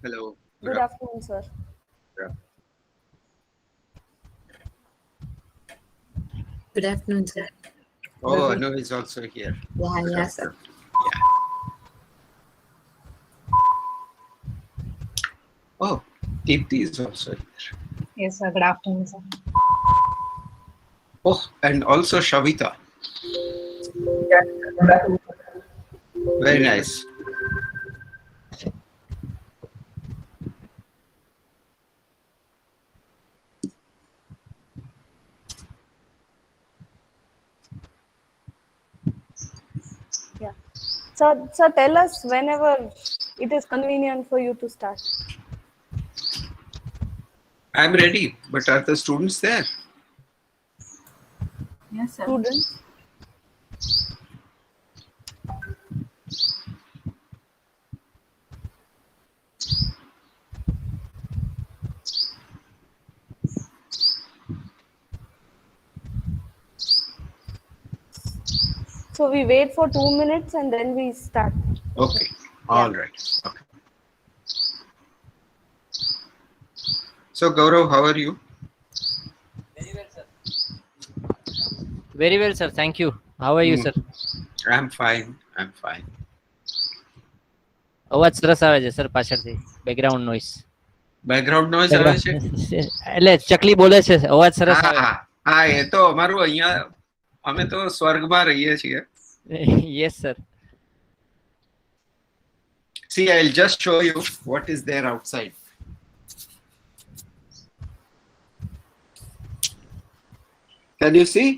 Hello. Good afternoon, sir. Yeah. Good afternoon, sir. Oh, Anu is also here. Yeah, Good yes, sir. afternoon. Yeah. Oh, Deepthi is also here. Yes, sir. Good afternoon, sir. Oh, and also Shavita. Very nice. Yeah. So, tell us whenever it is convenient for you to start. I'm ready, but are the students there? Yes, sir. Students. So we wait for 2 minutes and then we start. Okay. All right. Okay. So, Gaurav, how are you? Very well, sir. Very well, sir. Thank you. How are you, sir? I'm fine. I'm fine. અવાજ સરસ આવે છે sir પાછળથી background noise background noise આવે છે? એટલે ચકલી બોલે છે અવાજ સરસ આવે હા હા એ તો અમારું અહીંયા અમે તો સ્વર્ગમાં રહીએ છીએ. Yes sir See, I'll just show you what is there outside. Can you see?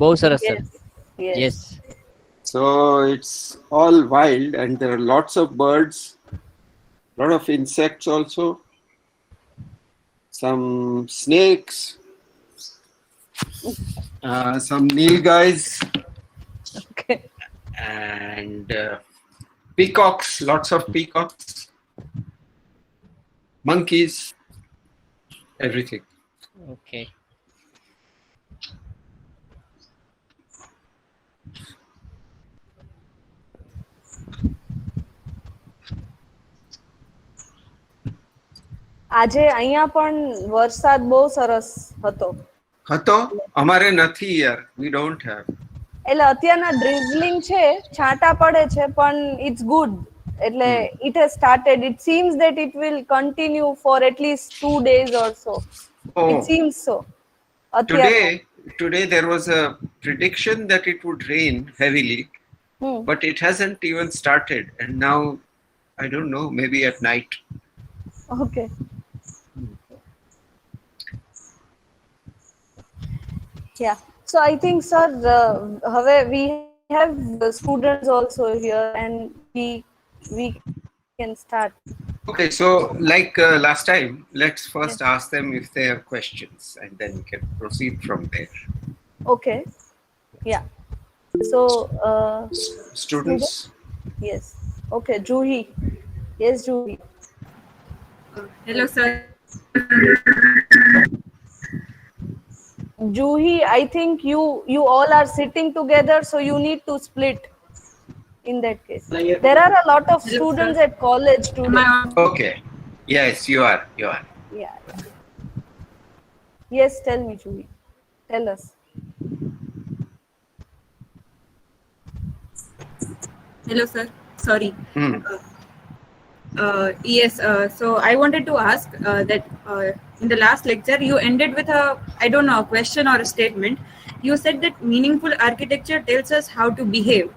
બહુ સરસ sir Yes. Yes So it's all wild and there are lots of birds, lot of insects also, some snakes, some nilgais Okay. and peacocks, lots of peacocks, monkeys, everything. Okay આજે અહીંયા પણ વરસાદ બહુ સરસ હતો. હતો અમારે નથી યાર, we don't have. એટલે અત્યારના ડ્રિઝલિંગ છે, છાંટા પડે છે, પણ ઇટ્સ ગુડ. એટલે it has started. It seems that it will continue for at least 2 days or so. Oh, It seems so. અત્યારે today there was a prediction that it would rain heavily, but it hasn't even started, and now I don't know, maybe at night. Okay. Yeah. So I think, sir, we have the students also here, and we can start. Okay, so like last time, let's first ask them if they have questions, and then we can proceed from there. Okay. Yeah. So Students. Yes. Okay, Juhi. Yes, Juhi. Hello, sir. Juhi, I think you all are sitting together, so you need to split. In that case, there are a lot of students at college today. Okay. Yes, you are. You are. Yeah. Yes, tell me, Juhi. Tell us. Hello, sir. Sorry. Yes. So I wanted to ask that in the last lecture you ended with a question or a statement. You said that meaningful architecture tells us how to behave.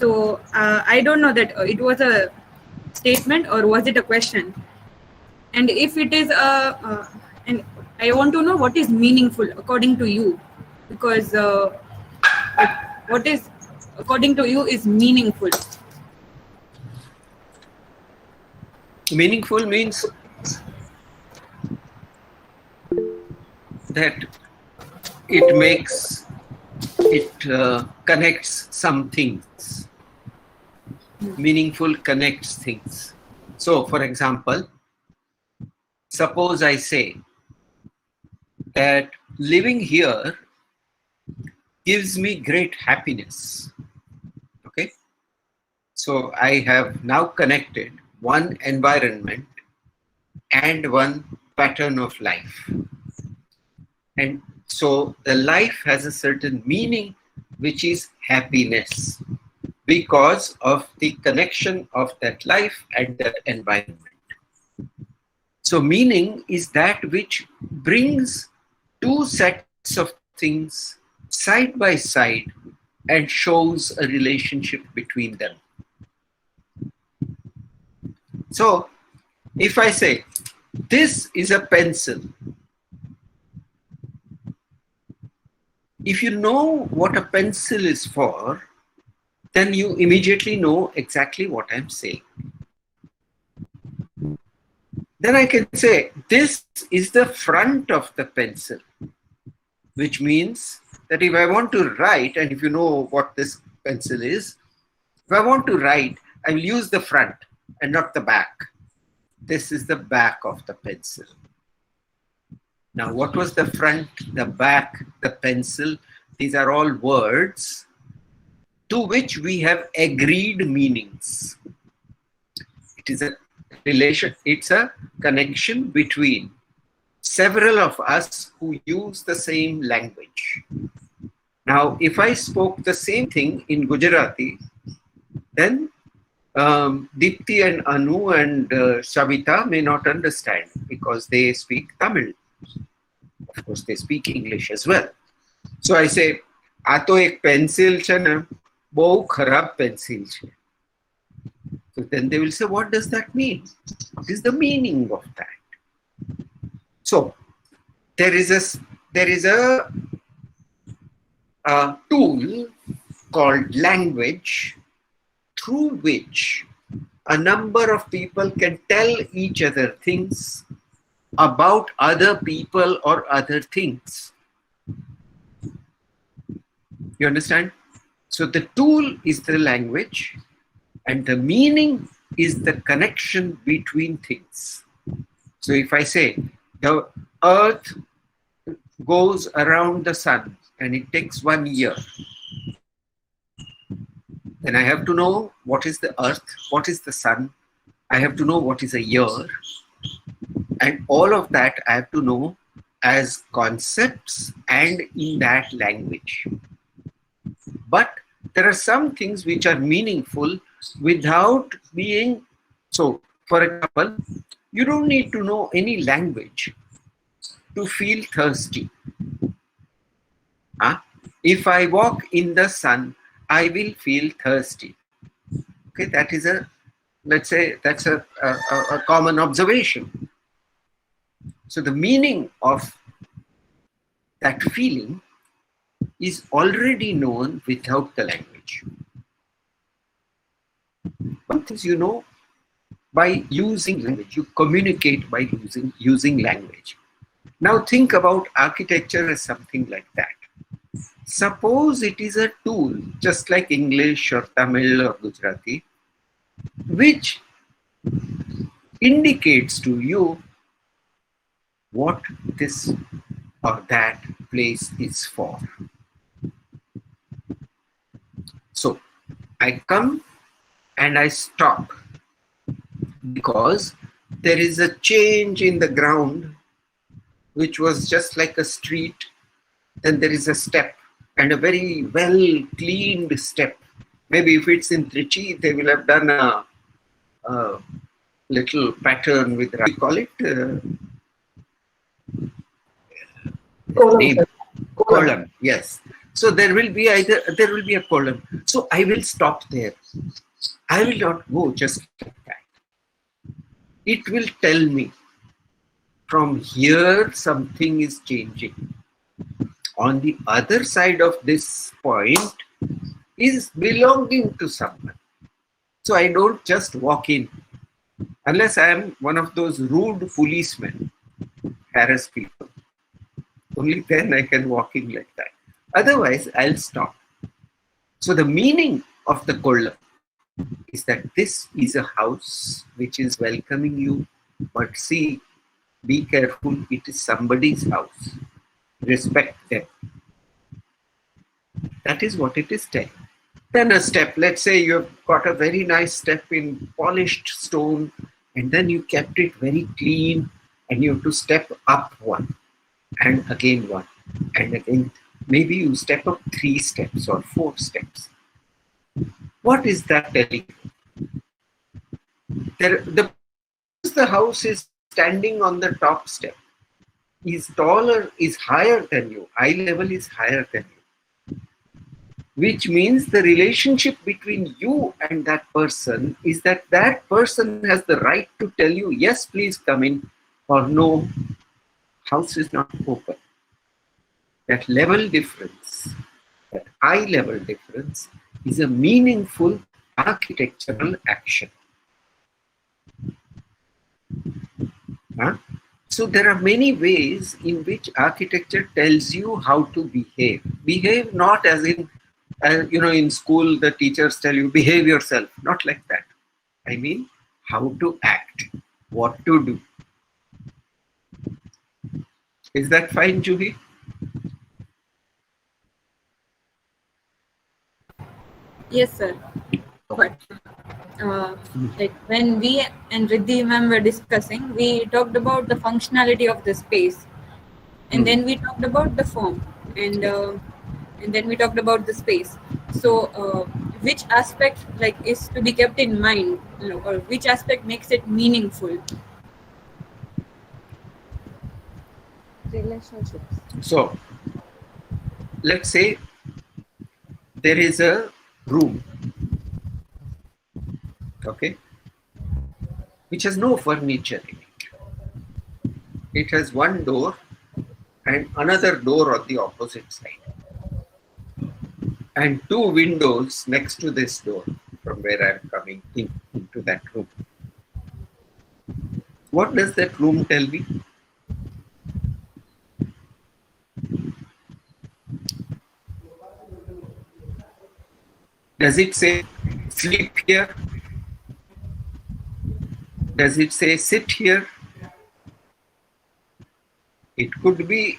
So I don't know that it was a statement or was it a question. And if it is and I want to know what is meaningful according to you, because what is according to you is meaningful. Meaningful means that it connects some things. Meaningful connects things. So, for example, suppose I say that living here gives me great happiness. Okay? So I have now connected one environment and one pattern of life. And so the life has a certain meaning, which is happiness, because of the connection of that life and that environment. So meaning is that which brings two sets of things side by side and shows a relationship between them. So if I say, this is a pencil, if you know what a pencil is for, then you immediately know exactly what I'm saying. Then I can say, this is the front of the pencil, which means that if I want to write, and if you know what this pencil is, if I want to write, I will use the front and not the back. This is the back of the pencil. Now, what was the front, the back, the pencil? These are all words to which we have agreed meanings. It is a relation, it's a connection between several of us who use the same language. Now, if I spoke the same thing in Gujarati, then Dipti and Anu and Shavita may not understand because they speak Tamil. Of course, they speak English as well. So I say, "આ તો એક pencil છે ને, બહુ ખરાબ pencil છે." So then they will say, what does that mean? What is the meaning of that? So there is a tool called language through which a number of people can tell each other things about other people or other things. You understand? So the tool is the language, and the meaning is the connection between things. So if I say the earth goes around the sun and it takes 1 year, then I have to know what is the earth, what is the sun. I have to know what is a year. And all of that I have to know as concepts and in that language. But there are some things which are meaningful without being so. For example, you don't need to know any language to feel thirsty. If I walk in the sun, I will feel thirsty. Okay, that is a, let's say, that's a common observation. So the meaning of that feeling is already known without the language. One thing you know by using language, you communicate by using language. Now think about architecture as something like that. Suppose it is a tool, just like English or Tamil or Gujarati, which indicates to you what this or that place is for. So I come and I stop because there is a change in the ground, which was just like a street. Then there is a step, and a very well cleaned step. Maybe if it's in Trichy, they will have done a little pattern with, we call it column. Yes. So there will be a column. So I will stop there. I will not go just like that. It will tell me from here something is changing. On the other side of this point is belonging to someone. So I don't just walk in unless I am one of those rude policemen, harass people. Only then I can walk in like that. Otherwise, I'll stop. So the meaning of the column is that this is a house which is welcoming you, but see, be careful, it is somebody's house. Respect them. That is what it is telling. Then a step, let's say you've got a very nice step in polished stone and then you kept it very clean, and you have to step up one, and again one, and again. Maybe you step up 3 steps or 4 steps. What is that telling you? The house is standing on the top step. Is taller, is higher than you. Eye level is higher than you. Which means the relationship between you and that person is that that person has the right to tell you, yes, please come in, or no, house is not open. That level difference, that eye level difference, is a meaningful architectural action. Huh? So there are many ways in which architecture tells you how to behave. Behave not as in, in school the teachers tell you behave yourself. Not like that. I mean how to act, what to do. Is that fine, Juhi? Yes, sir. But like when we and Riddhi ma'am were discussing, we talked about the functionality of the space, and then we talked about the form, and then we talked about the space. So, which aspect is to be kept in mind, or which aspect makes it meaningful? Relationships. So, let's say there is a room, okay, which has no furniture in it. It has one door and another door on the opposite side, and 2 windows next to this door from where I'm coming into that room. What does that room tell me? Does it say sleep here? Does it say sit here? It could be,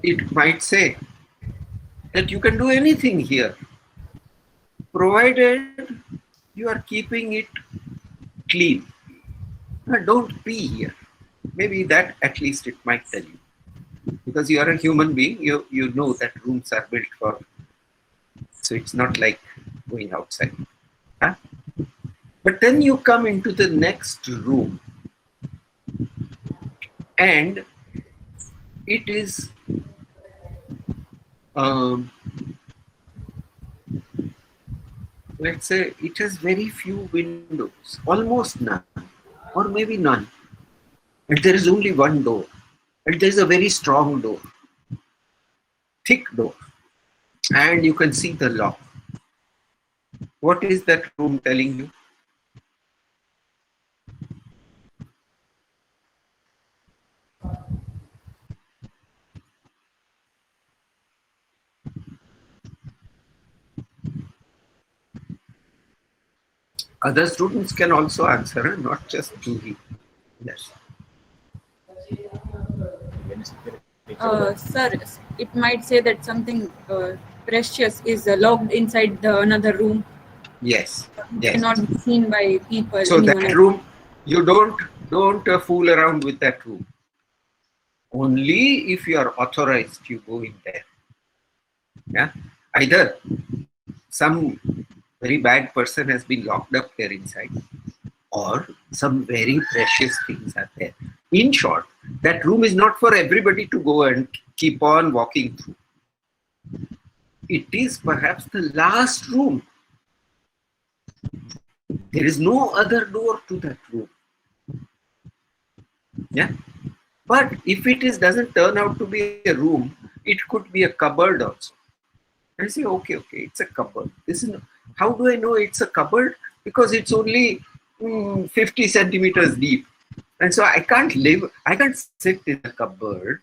it might say that you can do anything here, provided you are keeping it clean. Don't pee here. Maybe that at least it might tell you. Because you are a human being, you know that rooms are built for, so it's not like going outside. Huh? But then you come into the next room, and it is let's say it has very few windows, almost none, or maybe none. And there is only one door, and there is a very strong door, thick door, and you can see the lock. What is that room telling you? Other students can also answer, not just Juhi. Yes. Sir, it might say that something precious is locked inside another room. Yes. It Yes. cannot be seen by people. So that room, you don't fool around with that room. Only if you are authorized, you go in there. Yeah. Either some very bad person has been locked up there inside, or some very precious things are there. In short, that room is not for everybody to go and keep on walking through. It is perhaps the last room. There is no other door to that room. Yeah. But if it doesn't turn out to be a room, it could be a cupboard also. I say, okay, it's a cupboard. How do I know it's a cupboard? Because it's only 50 centimeters deep. And so I can't sit in a cupboard.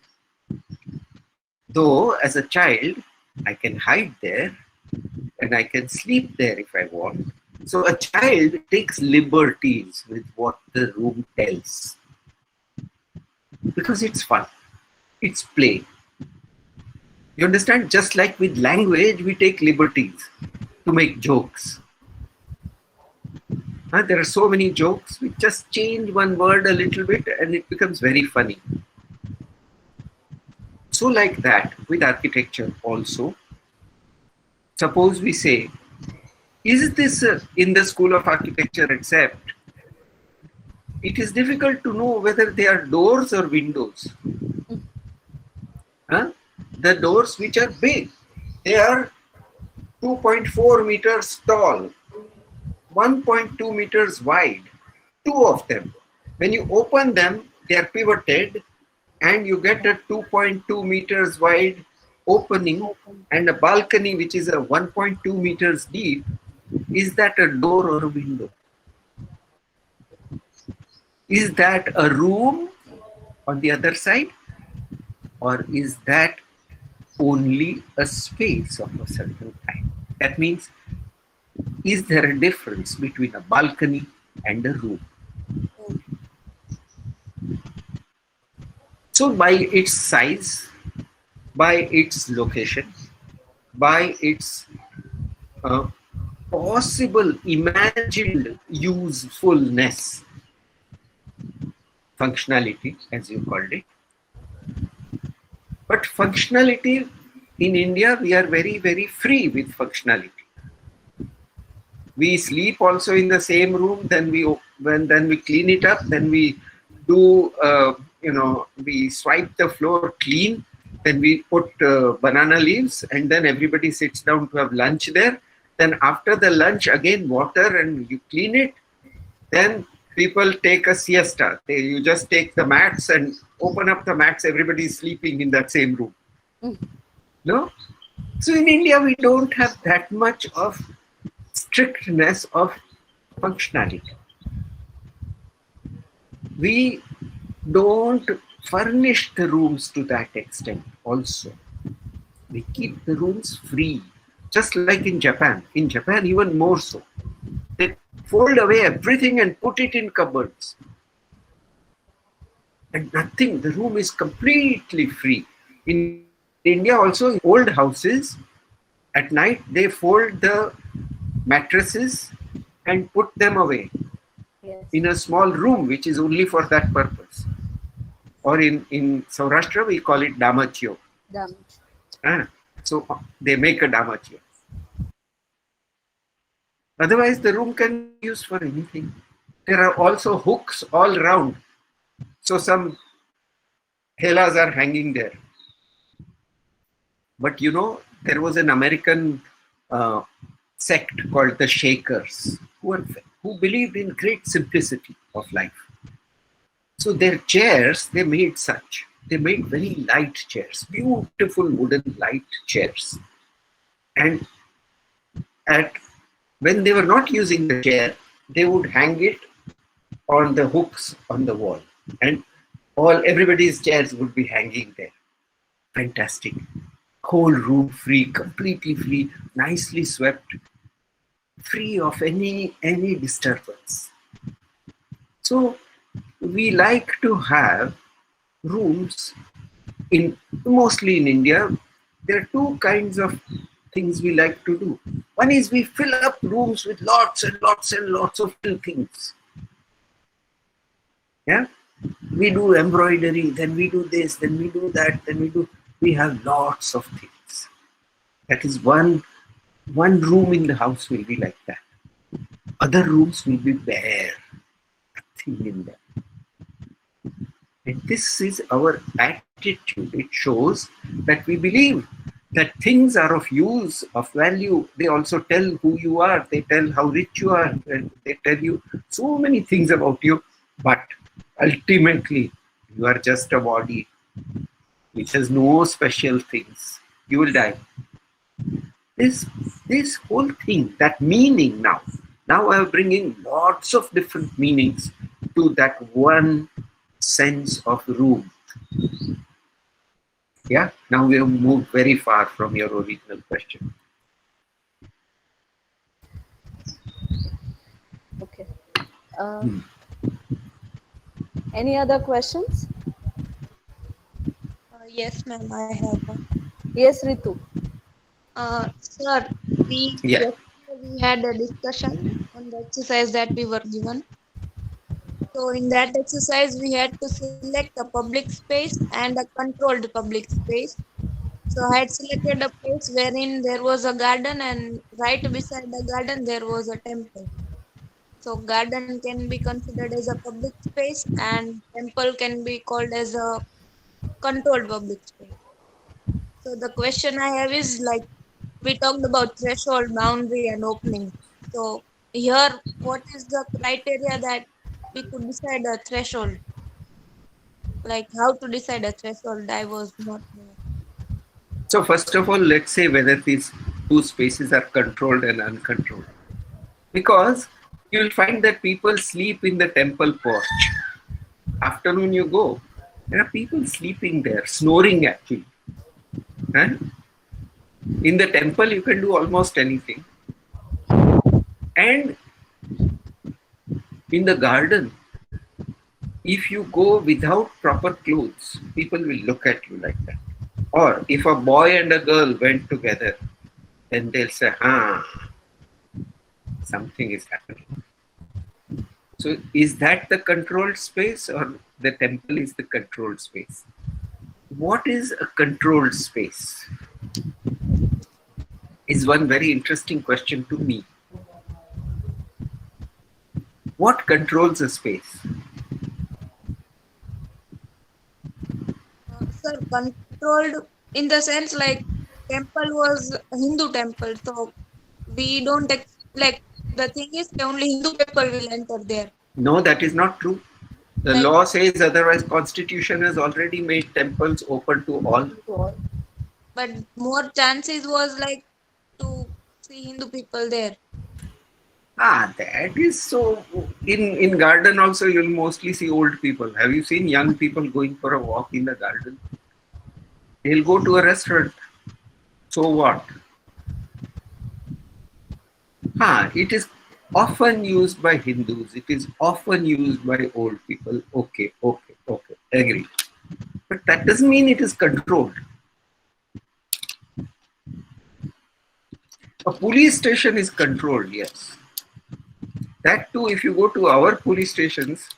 Though as a child, I can hide there and I can sleep there if I want. So a child takes liberties with what the room tells. Because it's fun. It's play. You understand? Just like with language, we take liberties to make jokes. There are so many jokes. We just change one word a little bit and it becomes very funny. So like that with architecture also. Suppose we say, is this in the school of architecture except it is difficult to know whether they are doors or windows. The doors which are big, they are 2.4 meters tall, 1.2 meters wide, two of them. When you open them, they are pivoted and you get a 2.2 meters wide opening and a balcony which is a 1.2 meters deep. Is that a door or a window? Is that a room on the other side? Or is that only a space of a certain kind? That means, is there a difference between a balcony and a room? So by its size, by its location, by its possible imagined usefulness, functionality as you called it. But functionality in India, we are very, very free with functionality. We sleep also in the same room, then we clean it up, then we do, we swipe the floor clean, then we put banana leaves, and then everybody sits down to have lunch there. Then after the lunch, again water and you clean it. Then people take a siesta. You just take the mats and open up the mats. Everybody is sleeping in that same room. No? So in India, we don't have that much of strictness of functionality. We don't furnish the rooms to that extent also. We keep the rooms free, just like in Japan. In Japan, even more so. They fold away everything and put it in cupboards. And nothing, the room is completely free. In India also, in old houses, at night they fold the mattresses and put them away in a small room which is only for that purpose. Or in Saurashtra, we call it damachyo. So they make a damachyo. Otherwise, the room can be used for anything. There are also hooks all around. So some helas are hanging there. But there was an American sect called the Shakers who believed in great simplicity of life. So their chairs, they made very light chairs, beautiful wooden light chairs. And when they were not using the chair, they would hang it on the hooks on the wall. And everybody's chairs would be hanging there. Fantastic. Whole room free, completely free, nicely swept, free of any disturbance. So we like to have rooms mostly in India. There are two kinds of things we like to do. One is we fill up rooms with lots and lots and lots of little things. Yeah, we do embroidery, then we do this, then we do that, we have lots of things. That is one room in the house will be like that. Other rooms will be bare, nothing in them. And this is our attitude. It shows that we believe that things are of use, of value. They also tell who you are. They tell how rich you are. And they tell you so many things about you. But ultimately, you are just a body which has no special things. You will die. This whole thing, that meaning now I am bringing lots of different meanings to that one sense of room. Yeah, now we have moved very far from your original question. Okay. Any other questions? Yes, ma'am, I have one. Yes, Ritu. Sir, we had a discussion on in the exercise that we were given. So in that exercise, we had to select a public space and a controlled public space. So I had selected a place wherein there was a garden, and right beside the garden there was a temple. So garden can be considered as a public space, and temple can be called as a controlled public space. So the question I have is like, we talked about threshold, boundary, and opening. So here, what is the criteria that we could decide a threshold? Like how to decide a threshold? I was not there. So first of all, let's say whether these two spaces are controlled and uncontrolled. Because you'll find that people sleep in the temple porch. Afternoon you go, there are people sleeping there, snoring actually. And in the temple you can do almost anything. And in the garden, if you go without proper clothes, people will look at you like that. Or if a boy and a girl went together, then they'll say, something is happening. So is that the controlled space or the temple is the controlled space? What is a controlled space? Is one very interesting question to me. What controls a space? Sir, controlled in the sense like temple was a Hindu temple, so we don't like the thing is only Hindu people will enter there. No, that is not true. The Like, law says otherwise. Constitution has already made temples open to all. but more chances was like to see Hindu people there. That is so. In garden also you'll mostly see old people. Have you seen young people going for a walk in the garden? They'll go to a restaurant. So what? It is often used by Hindus. It is often used by old people. Okay. Agree. But that doesn't mean it is controlled. A police station is controlled, yes. That too, if you go to our police stations,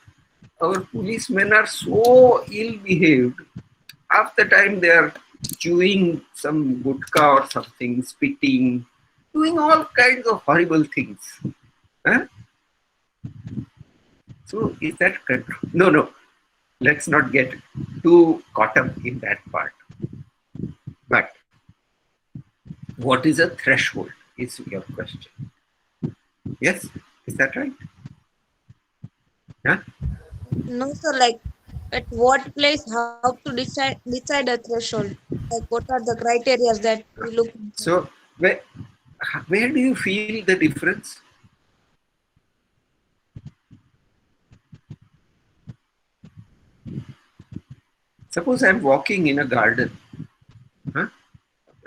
our policemen are so ill-behaved. Half the time they are chewing some gutka or something, spitting, doing all kinds of horrible things. So is that control? No. Let's not get too caught up in that part. But what is a threshold is your question. Yes, is that right? No, sir, like at what place, how to decide a threshold? Like what are the criteria that we look into? So where do you feel the difference? Suppose I'm walking in a garden.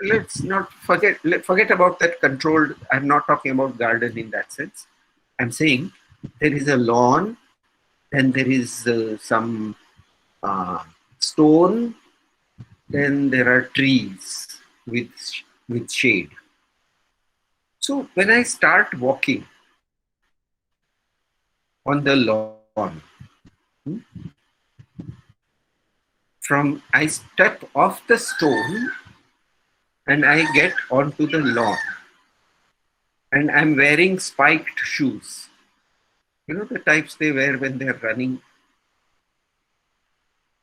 Let's not forget about that controlled. I'm not talking about garden in that sense. I'm saying there is a lawn, then there is some stone, then there are trees with shade. So when I start walking on the lawn, I step off the stone and I get onto the lawn, and I'm wearing spiked shoes. You know the types they wear when they're running,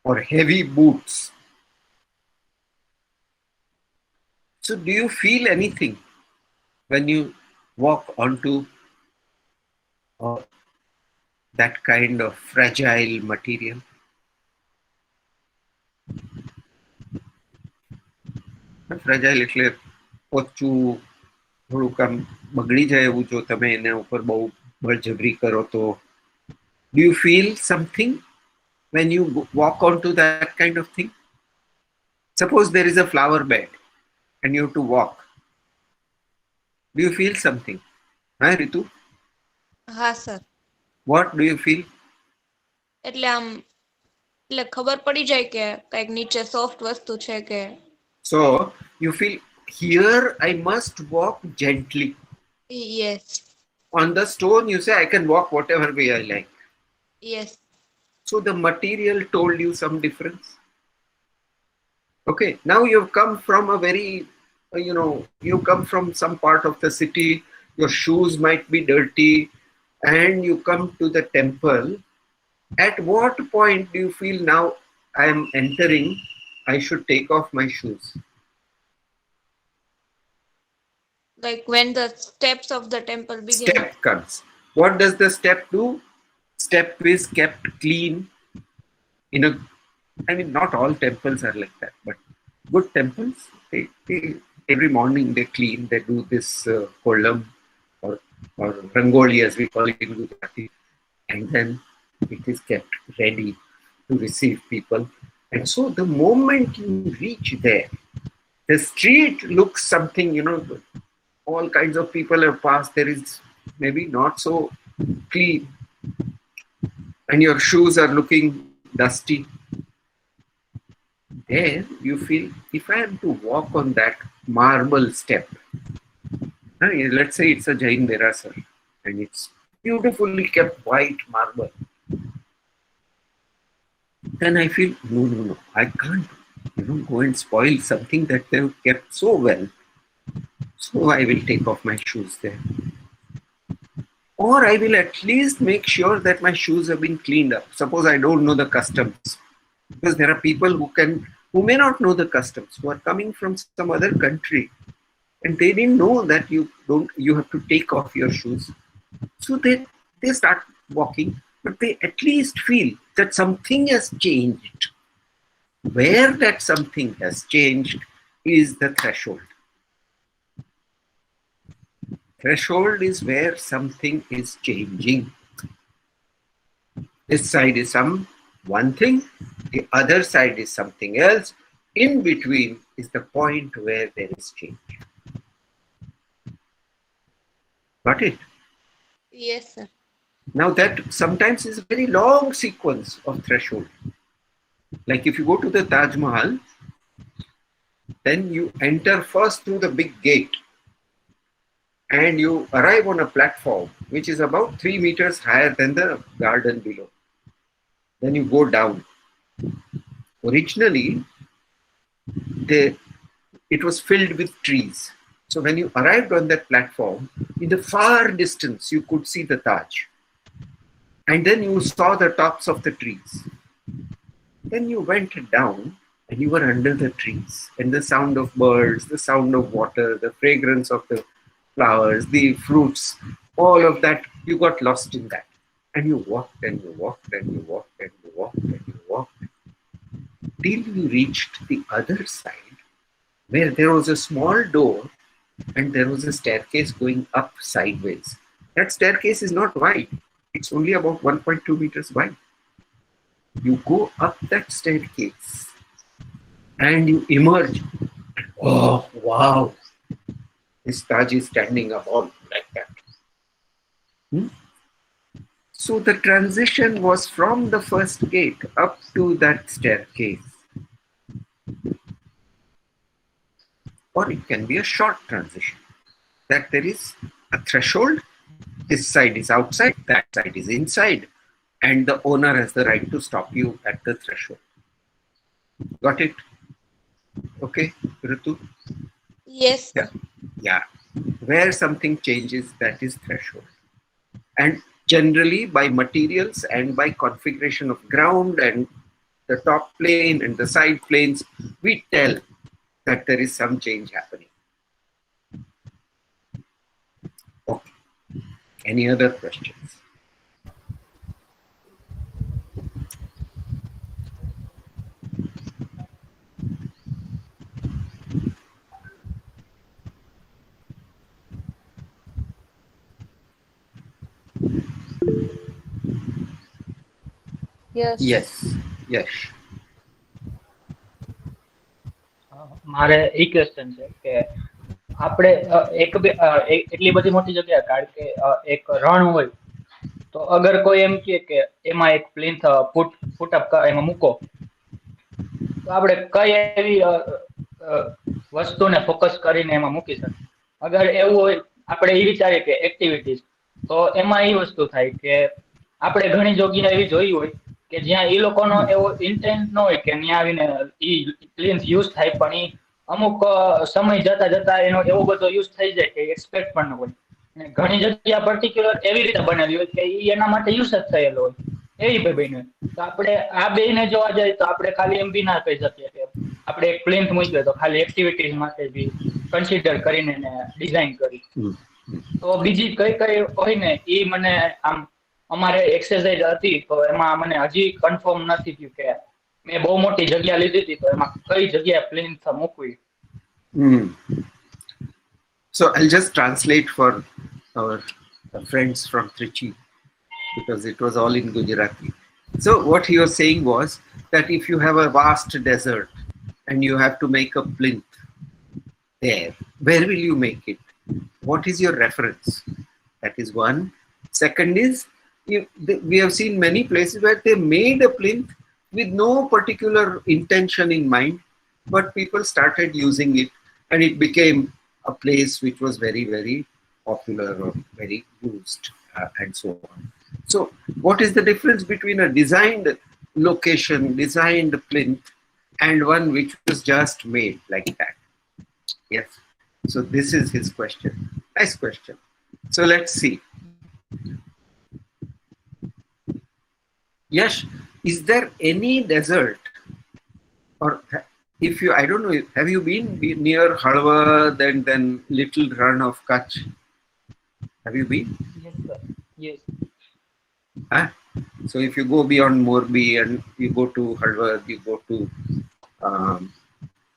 or heavy boots. So do you feel anything when you walk onto that kind of fragile material? Fragile એટલે ઓછું થોડુંક આમ બગડી જાય એવું જો તમે એના ઉપર બહુ બળજબરી કરો તો. Do you feel something when you walk onto that kind of thing? Suppose there is a flower bed and you have to walk. Do you feel something? Ritu? sir. What do you feel? એટલે ખબર પડી જાય કે કઈક નીચે soft વસ્તુ છે કે. So you feel here I must walk gently. Yes. On the stone, you say, I can walk whatever way I like. Yes. So the material told you some difference. Okay, now you've come from a very, you come from some part of the city, your shoes might be dirty, and you come to the temple. At what point do you feel now I am entering, I should take off my shoes? Like when the steps of the temple begin. Step comes. What does the step do? Step is kept clean in a, I mean, not all temples are like that, but good temples, they every morning they clean, they do this kolam or, or rangoli as we call it in Gujarati, and then it is kept ready to receive people. And so the moment you reach there, the street looks something, all kinds of people have passed, there is maybe not so clean, and your shoes are looking dusty. There you feel, if I am to walk on that marble step, let's say it's a Jain Derasar and it's beautifully kept white marble, then I feel, no, I can't, go and spoil something that they've kept so well. So I will take off my shoes there. Or I will at least make sure that my shoes have been cleaned up. Suppose I don't know the customs. Because there are people who may not know the customs, who are coming from some other country, and they didn't know that you have to take off your shoes. So they start walking, but they at least feel that something has changed. Where that something has changed is the threshold. Threshold is where something is changing. This side is one thing, the other side is something else. In between is the point where there is change. Got it? Yes, sir. Now that sometimes is a very long sequence of threshold. Like if you go to the Taj Mahal, then you enter first through the big gate and you arrive on a platform which is about 3 meters higher than the garden below. Then you go down. Originally, it was filled with trees. So when you arrived on that platform, in the far distance, you could see the Taj. And then you saw the tops of the trees. Then you went down and you were under the trees. And the sound of birds, the sound of water, the fragrance of the flowers, the fruits, all of that, you got lost in that. And you walked and you walked and you walked and you walked and you walked till you reached the other side where there was a small door and there was a staircase going up sideways. That staircase is not wide. It's only about 1.2 meters wide. You go up that staircase and you emerge. Oh, wow. This Taj is standing up all like that. So the transition was from the first gate up to that staircase. Or it can be a short transition. That there is a threshold. This side is outside, that side is inside. And the owner has the right to stop you at the threshold. Got it? Okay, Ritu? Yes. Yeah. Where something changes, that is threshold. And generally by materials and by configuration of ground and the top plane and the side planes, we tell that there is some change happening. Okay. Any other questions? Yes. Yes. મારે એ question છે કે આપણે એટલી બધી મોટી જગ્યા કારણ કે એક રણ હોય તો અગર કોઈ એમ કે એમાં એક પ્લિન્થ પુટ અપ એમાં મૂકો તો આપણે કઈ એવી વસ્તુને ફોકસ કરીને એમાં મૂકી શકીએ. અગર એવું હોય આપણે એ વિચારીએ કે એક્ટિવિટીઝ તો એમાં એ વસ્તુ થાય કે આપણે ઘણી જગ્યા એવી જોઈ હોય કે જ્યાં એ લોકોનો એવો ઇન્ટેન્ટ ન હોય કે ત્યાં આવીને ઈ પ્લિન્થ યુઝ થાય, પણ ઈ અમુક સમય જતા જતા એનો એવો બધો યુઝ થઈ જાય કે એક્સપેક્ટ પણ ન હોય. અને ઘણી જગ્યા પર્ટિક્યુલર એવી રીતે બનેલી હોય કે ઈ એના માટે યુઝ જ થયેલો હોય, એવી ભાઈ બને. તો આપણે આ બેને જોવા જઈએ તો આપણે ખાલી એમ બી ના કહી શકીએ કે આપણે એક પ્લિન્થ મૂક્યો તો ખાલી એક્ટિવિટીઝ માટે બી કન્સિડર કરીને ડિઝાઇન કરી. તો બીજી કઈ કઈ હોય ને એ મને આમ અમારે એક્સરસાઇઝ હતી તો એમાં મને હજી કન્ફર્મ નથી થયું કે મેં બહુ મોટી જગ્યા લીધી હતી તો એમાં કઈ જગ્યાએ પ્લિન્થ મૂકવી. So I'll just translate for our friends from Trichy because it was all in Gujarati. So what he was saying was that if you have a vast desert and you have to make a plinth there, where will you make it? What is your reference? That is one. Second is, we have seen many places where they made a plinth with no particular intention in mind, but people started using it and it became a place which was very, very popular or very used and so on. So what is the difference between a designed location, designed plinth, and one which was just made like that? Yes. So this is his question. Nice question. So let's see. Yash, is there any desert, or if you, I don't know, have you been near Halwa, then little run of Kutch? Have you been? Yes, sir. Yes. Huh? So if you go beyond Morbi and you go to Halwa, you go to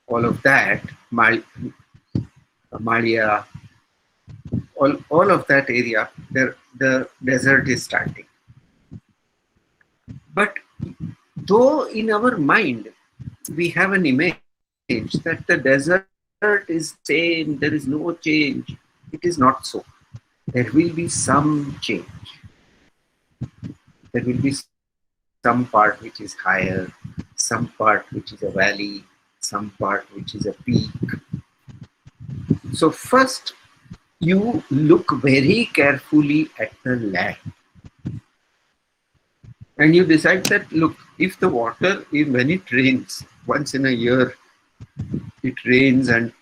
all of that, Malia, all of that area, there the desert is starting. But though in our mind we have an image that the desert is same, there is no change, it is not so. There will be some change. There will be some part which is higher, some part which is a valley, some part which is a peak. So first, you look very carefully at the land. And you decide that, look, if the water, when it rains, once in a year, it rains and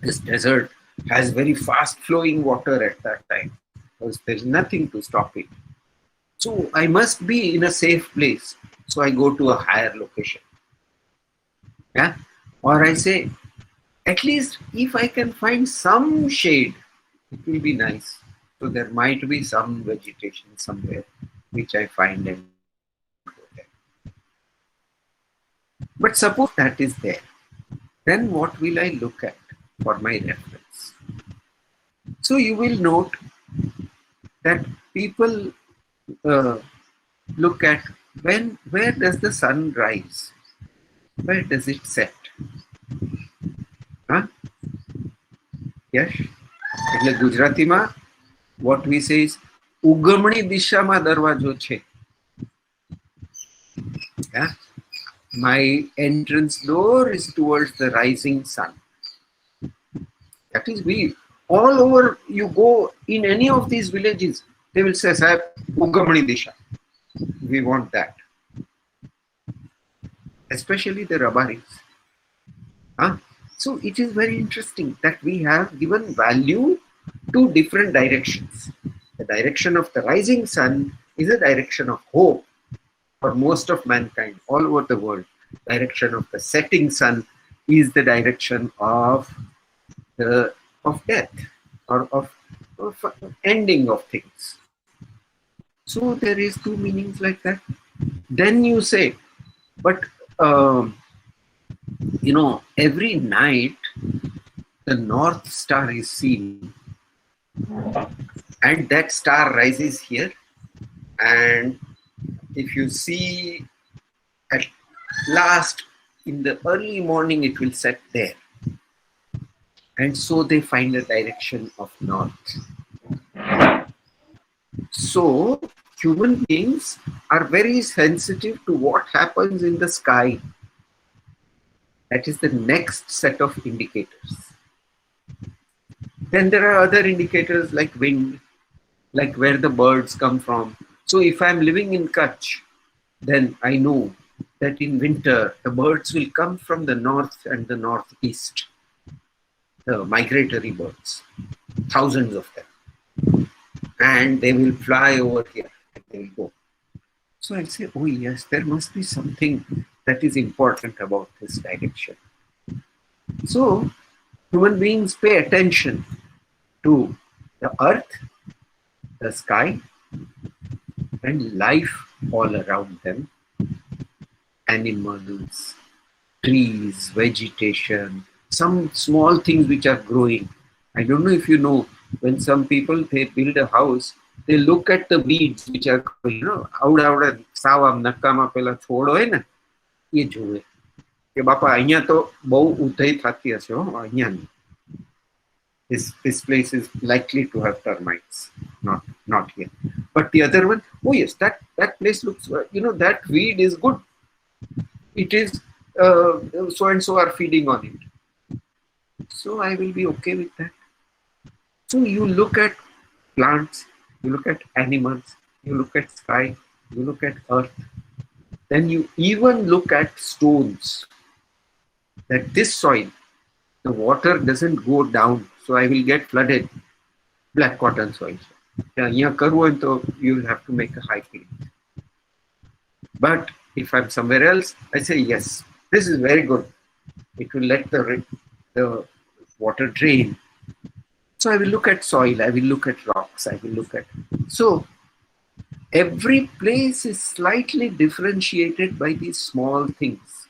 this desert has very fast flowing water at that time, because there's nothing to stop it. So I must be in a safe place. So I go to a higher location. Yeah? Or I say, at least if I can find some shade, it will be nice. So there might be some vegetation somewhere which I find and go there. But suppose that is there, then what will I look at for my reference? So you will note that people look at where does the sun rise? Where does it set? Huh? Yes? એટલે ગુજરાતીમાં what we say is ઉગમણી દિશામાં દરવાજો છે. Yeah? My entrance door is towards the rising sun. That is, we all over, you go in any of these villages, they will say, Sahib, Ugamani Disha. We want that. Especially the Rabaris. Huh? So it is very interesting that we have given value to different directions. The direction of the rising sun is a direction of hope for most of mankind all over the world. Direction of the setting sun is the direction of death or of ending of things. So there is two meanings like that. Then you say, but every night the North Star is seen, and that star rises here, and if you see at last in the early morning it will set there, and so they find a direction of north. So human beings are very sensitive to what happens in the sky. That is the next set of indicators. Then there are other indicators like wind, like where the birds come from. So if I'm living in Kutch, then I know that in winter the birds will come from the north and the northeast, the migratory birds, thousands of them, and they will fly over here and they will go. So I say, oh yes, there must be something that is important about this direction. So human beings pay attention to the earth, the sky, and life all around them, animals, trees, vegetation, some small things which are growing. I don't know if you know, when some people they build a house, they look at the weeds which are growing. આવડા આવડા સાવ આમ નકામા પેલા છોડ હોય ને એ જોવે કે બાપા અહીંયા તો બહુ ઉધઈ થતી હશે હો અહીંયા નહીં. This place is likely to have termites, not here. But the other one, oh yes, that place looks, that weed is good. It is so and so are feeding on it. So I will be okay with that. So you look at plants, you look at animals, you look at sky, you look at earth, then you even look at stones. That this soil, the water doesn't go down, so I will get flooded. Black cotton soil. Yeah, you will have to make a high plant. But if I'm somewhere else, I say yes, this is very good. It will let the water drain. So I will look at soil, I will look at rocks, I will look at. So every place is slightly differentiated by these small things.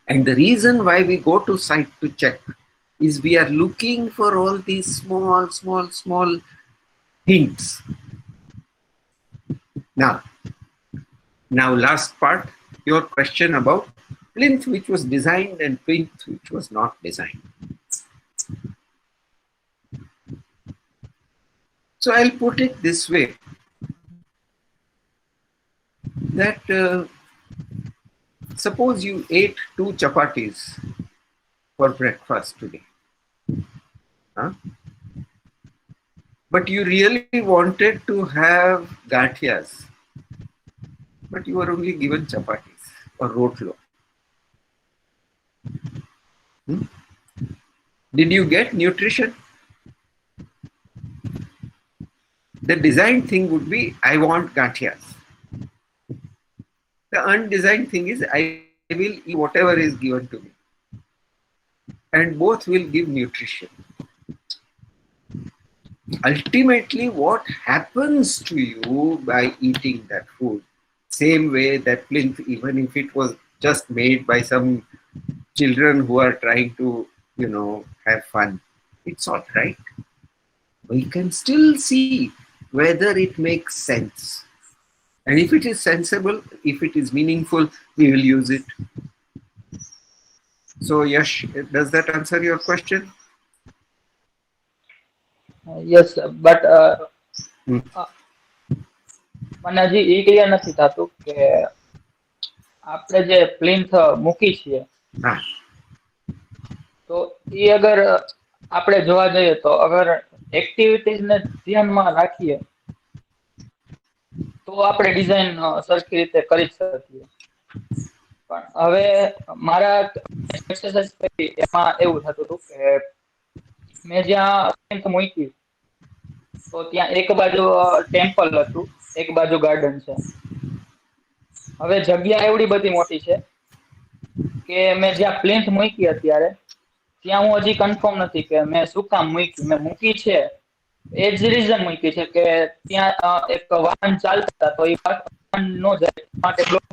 And the reason why we go to site to check is we are looking for all these small hints. Now last part, your question about plinth which was designed and plinth which was not designed. So I'll put it this way, that suppose you ate 2 chapatis for breakfast today. Huh? But you really wanted to have gathiyas, but you were only given chapatis or rotlo. Did you get nutrition? The designed thing would be, I want gathiyas. The undesigned thing is, I will eat whatever is given to me. And both will give nutrition. Ultimately, what happens to you by eating that food? Same way that plinth, even if it was just made by some children who are trying to, have fun, it's all right. We can still see whether it makes sense. And if it is sensible, if it is meaningful, we will use it. So Yash, does that answer your question? Yes, but મને હજી એ clear નથી થતું કે આપણે જે plinth મૂકી છીએ તો એ અગર આપણે જોવા જઈએ તો અગર એક્ટિવિટીઝ ને ધ્યાનમાં રાખીએ તો આપણે ડિઝાઇન સરખી રીતે કરી શકીએ. પણ હવે મારા એક્સરસાઇઝ કરી એમાં એવું થતું હતું કે મેં જ્યાં પ્લિન્થ મૂકી તો ત્યાં એક બાજુ ટેમ્પલ હતું, એક બાજુ ગાર્ડન છે. હવે જગ્યા એવડી બધી મોટી છે કે મેં જ્યાં પ્લિન્થ મૂકી અત્યારે ત્યાં હું હજી કન્ફર્મ નથી કે મેં શું કામ મૂકી. મેં મૂકી છે એ જ રીઝન મૂકી છે કે ત્યાં એક વાહન ચાલતા તો એ વાહન નો જાય માટે બ્લોક,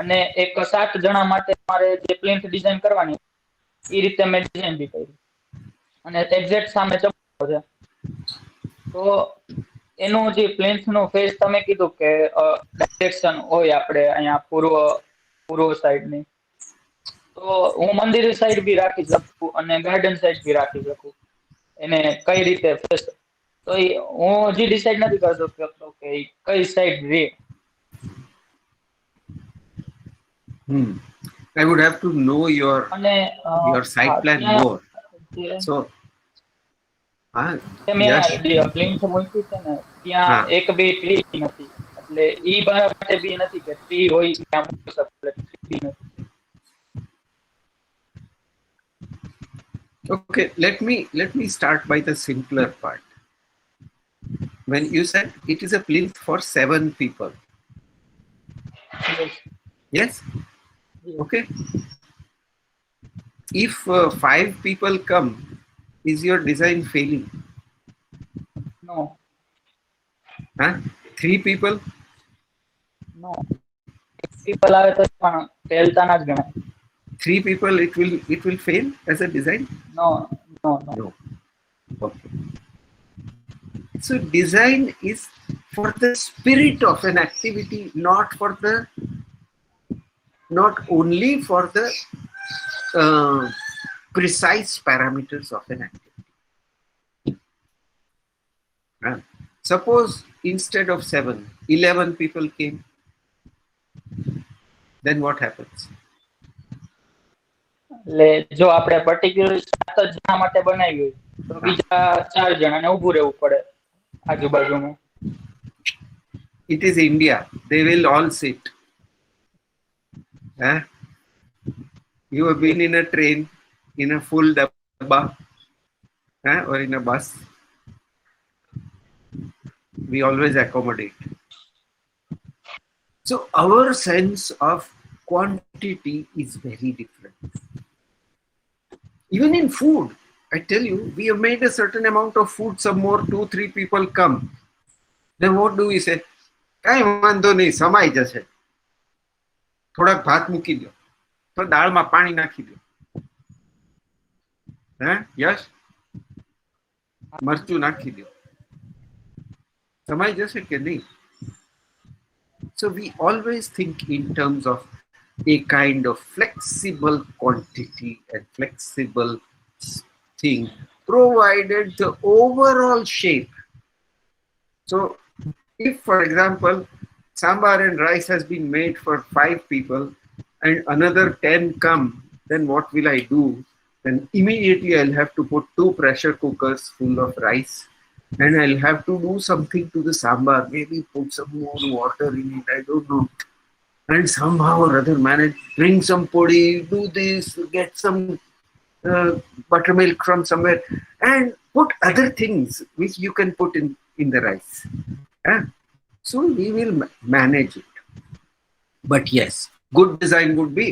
અને એક 7 જણા માટે મારે જે પ્લિન્થ ડિઝાઇન કરવાની એ રીતે મેં ડિઝાઇન બી કરી, અને એક્ઝેક્ટ સામે ચપ્પો છે. તો એનું જે પ્લિન્થ નું ફેસ તમે કીધું કે ડાયરેક્શન હોય આપણે અહીંયા પૂર્વ સાઈડ ની, તો હું મંદિર સાઈડ બી રાખી શકું અને ગાર્ડન સાઈડ બી રાખી શકું. એને કઈ રીતે ફેસ, તો હું હજી ડિસાઈડ નથી કરતો કે કઈ સાઈડ રે. I would have to know your site plan more. So જે મેં યશ, પ્લિન્થ મૂકી છે ને ત્યાં હા, એક બી ટ્રી નથી, એટલે ઈ મારા માટે બી નથી કે ટ્રી હોય ત્યાં મૂકી શકું, એટલે tree બી નથી. okay, let me start by the simpler part. When you said it is a plinth for 7 people, Yes, yes, yes. okay. If 5 people come, is your design failing? No, Huh? 3 people? no. People આવે તો પણ ફેલતા ના જ ગણાય. 3 people, it will fail as a design? No, no, no. No. Okay. So design is for the spirit of an activity, not only for the precise parameters of an activity. Suppose instead of 7, 11 people came, then what happens? એટલે જો આપણે particular 7 જ જણા માટે બનાવી હોય તો બીજા 4 જણાને ઊભું રહેવું પડે આજુબાજુમાં. It is India. They will all sit. Huh? You have been in a train, in a full dabba, or in a bus. We always accommodate. So our sense of quantity is very different. Even in food, I tell you, we have made a certain amount of food, some more 2-3 people come. Then what do we say? કાંઈ વાંધો નહીં, સમાઈ જશે, થોડાક ભાત મૂકી દો, તો દાળમાં પાણી નાખી દો, હે યશ, મરચું નાખી દો, સમાઈ જશે કે નહીં? So we always think in terms of a kind of flexible quantity and flexible thing, provided the overall shape. So if, for example, sambar and rice has been made for 5 people and another 10 come, then what will I do? Then immediately I'll have to put 2 pressure cookers full of rice, and I'll have to do something to the sambar, maybe put some more water in it, I don't know, and somehow or other manage, bring some podi, do this, get some buttermilk from somewhere, and put other things which you can put in the rice. So we will manage it. But yes, good design would be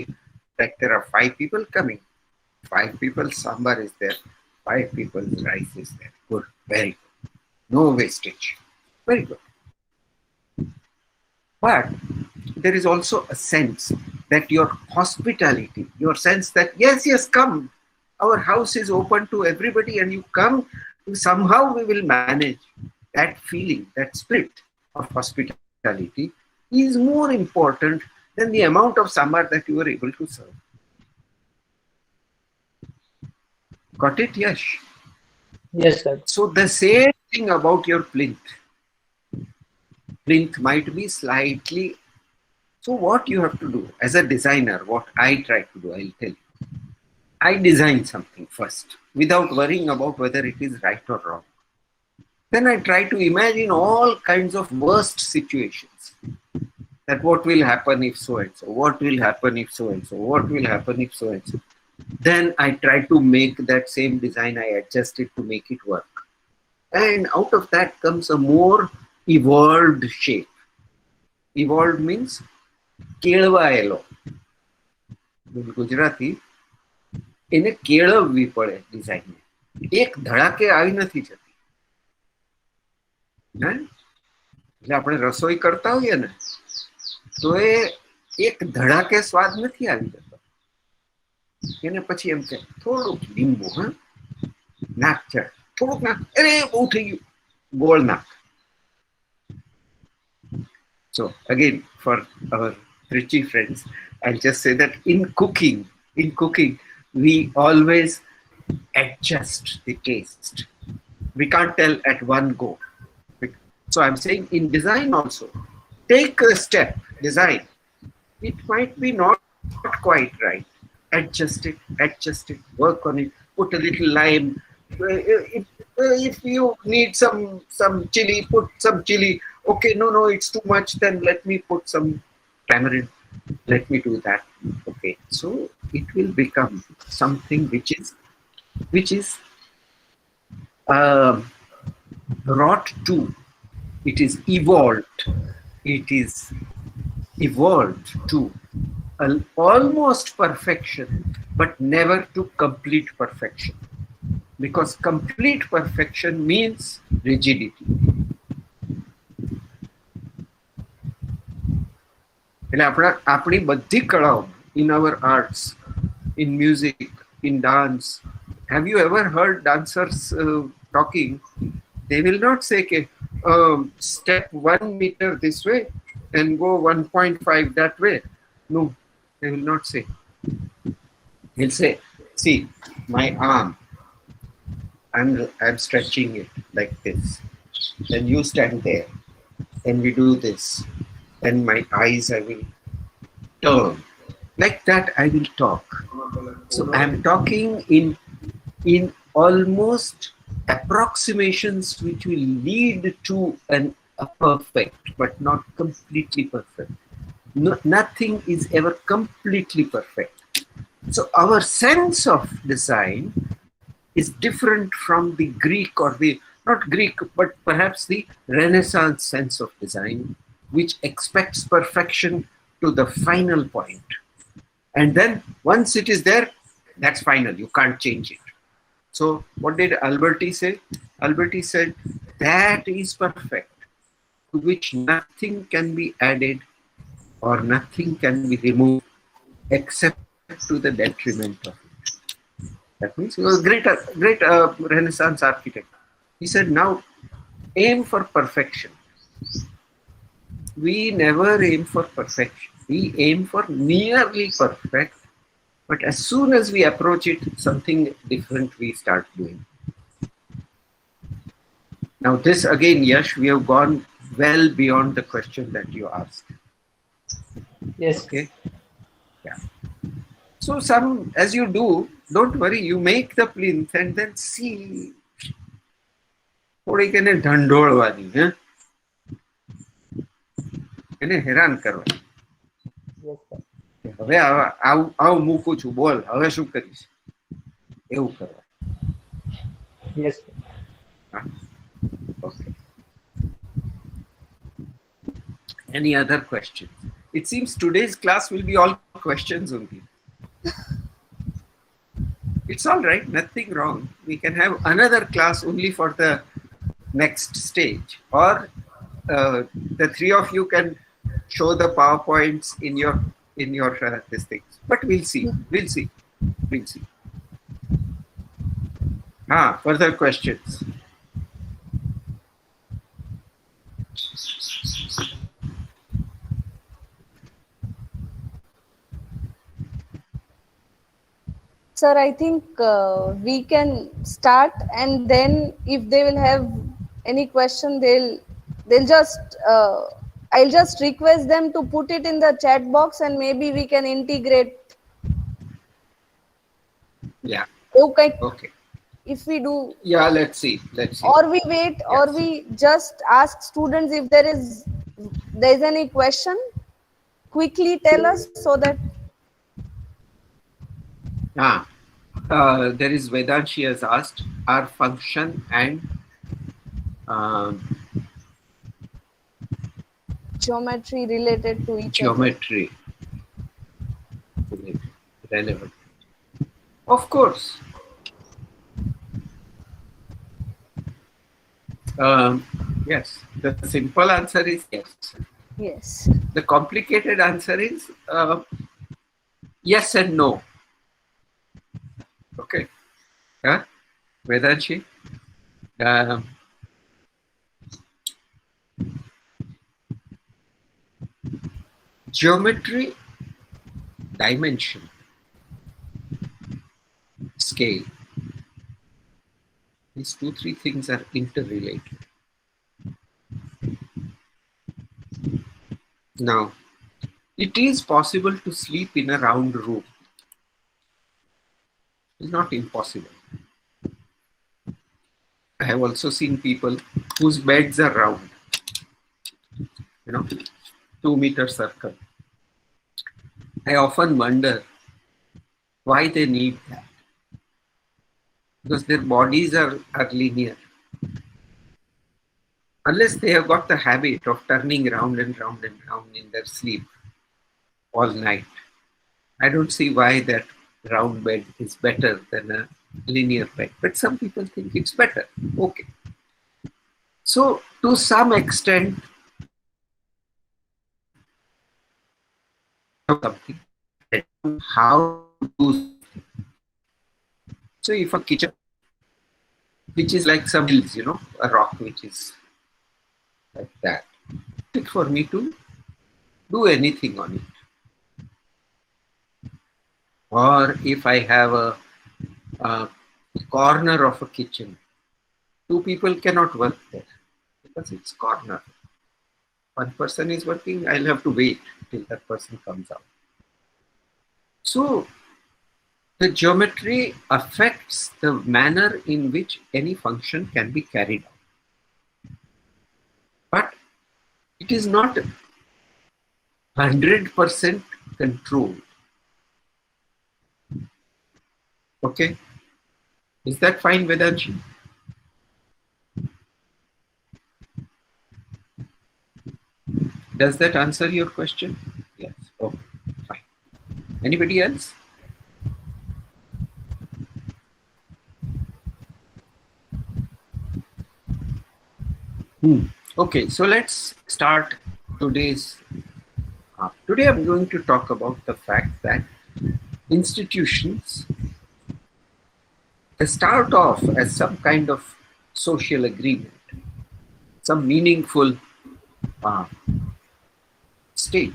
that there are 5 people coming, 5 people sambar is there, 5 people rice is there. Good, very good. No wastage. Very good. But there is also a sense that your hospitality, your sense that yes, come, our house is open to everybody and you come, somehow we will manage. That feeling, that spirit of hospitality is more important than the amount of sambar that you were able to serve. Got it, Yash? Yes, sir. So the same thing about your plinth. Plinth might be slightly. So what you have to do as a designer, what I try to do, I'll tell you. I design something first without worrying about whether it is right or wrong. Then I try to imagine all kinds of worst situations. That what will happen if so and so, what will happen if so and so, what will happen if so and so. Then I try to make that same design, I adjust it to make it work. And out of that comes a more evolved shape. Evolved means કેળવાયેલો. Gujarati એને કેળવવી પડે ડિઝાઇનને, એક ધડાકે આવી નથી જતી. એટલે આપણે રસોઈ કરતા હોઈએ ને તો એ એક ધડાકે સ્વાદ નથી આવી જતો. એને પછી એમ કે થોડુંક લીંબુ, નાખ છે, થોડુંક નાખ, અરે બહુ થઈ ગયું, ગોળ નાખ. So again, for our Trichy friends, I'll just say that in cooking, we always adjust the taste. We can't tell at one go. So I'm saying in design also, take a step, design. It might be not quite right. Adjust it, work on it, put a little lime. If you need some chili, put some chili. Okay, no, it's too much. Then let me put some tamarind. Let me do that. Okay, so it will become something which is um wrought to. It is evolved. It is evolved to almost perfection, but never to complete perfection. Because complete perfection means rigidity. એટલે આપણી બધી કળાઓ, in our arts, in music, in dance, have you ever heard dancers talking? They will not say step 1 meter this way and go 1.5 that way. No, they will not say. He'll say, see, my arm, I'm stretching it like this. Then you stand there. Then we do this. Then my eyes I will turn. Like that I will talk. So I'm talking in almost approximations which will lead to a perfect, but not completely perfect. No, nothing is ever completely perfect. So our sense of design is different from the Greek or the, not Greek, but perhaps the Renaissance sense of design, which expects perfection to the final point. And then once it is there, that's final. You can't change it. So what did Alberti say? Alberti said, that is perfect, to which nothing can be added or nothing can be removed except to the detriment of it. That means he was a great Renaissance architect. He said, now aim for perfection. We never aim for perfection. We aim for nearly perfect. But as soon as we approach it, something different we start doing. Now this again, Yash, we have gone well beyond the question that you asked. Yes. Okay. Yeah. So as you do, don't worry, you make the plinth and then see. થોડીક એને ઢંઢોળવાની, એને હેરાન કરવાની. હવે આવું મૂકું છું, બોલ હવે શું કરીશ, એવું કરવા. Yes. Okay. Any other questions? It seems today's class will be all questions only. It's all right, nothing wrong. We can have another class only for the next stage, or the three of you can show the PowerPoints in your these things. But we'll see. Further questions? Sir, I think we can start, and then if they will have any question, they'll just I'll just request them to put it in the chat box, and maybe we can integrate. Yeah. Okay. Okay. If we do. Yeah, let's see. Or we wait, Yes. or we just ask students if there's any question. Quickly tell us so that. There is Vedanshi has asked, are function and Geometry related to each geometry relevant? Of course. Yes. The simple answer is yes. Yes. The complicated answer is yes and no. Okay. Vedanshi? Geometry, dimension, scale. These 2-3 things are interrelated. Now, it is possible to sleep in a round room. It's not impossible. I have also seen people whose beds are round, 2 meter circle. I often wonder why they need that, because their bodies are linear. Unless they have got the habit of turning round and round and round in their sleep all night, I don't see why that round bed is better than a linear bed. But some people think it's better. Okay. So to some extent, something how to do. So if a kitchen, which is like some hills, a rock which is like that, it's for me to do anything on it. Or if I have a corner of a kitchen, two people cannot work there because it's corner. One person is working, I'll have to wait till that person comes out. So the geometry affects the manner in which any function can be carried out. But it is not 100% controlled. Okay? Is that fine, Vedanshi? Does that answer your question? Yes. Okay, fine. Anybody else? Okay, so let's start today's. Today I'm going to talk about the fact that institutions, they start off as some kind of social agreement, some meaningful state,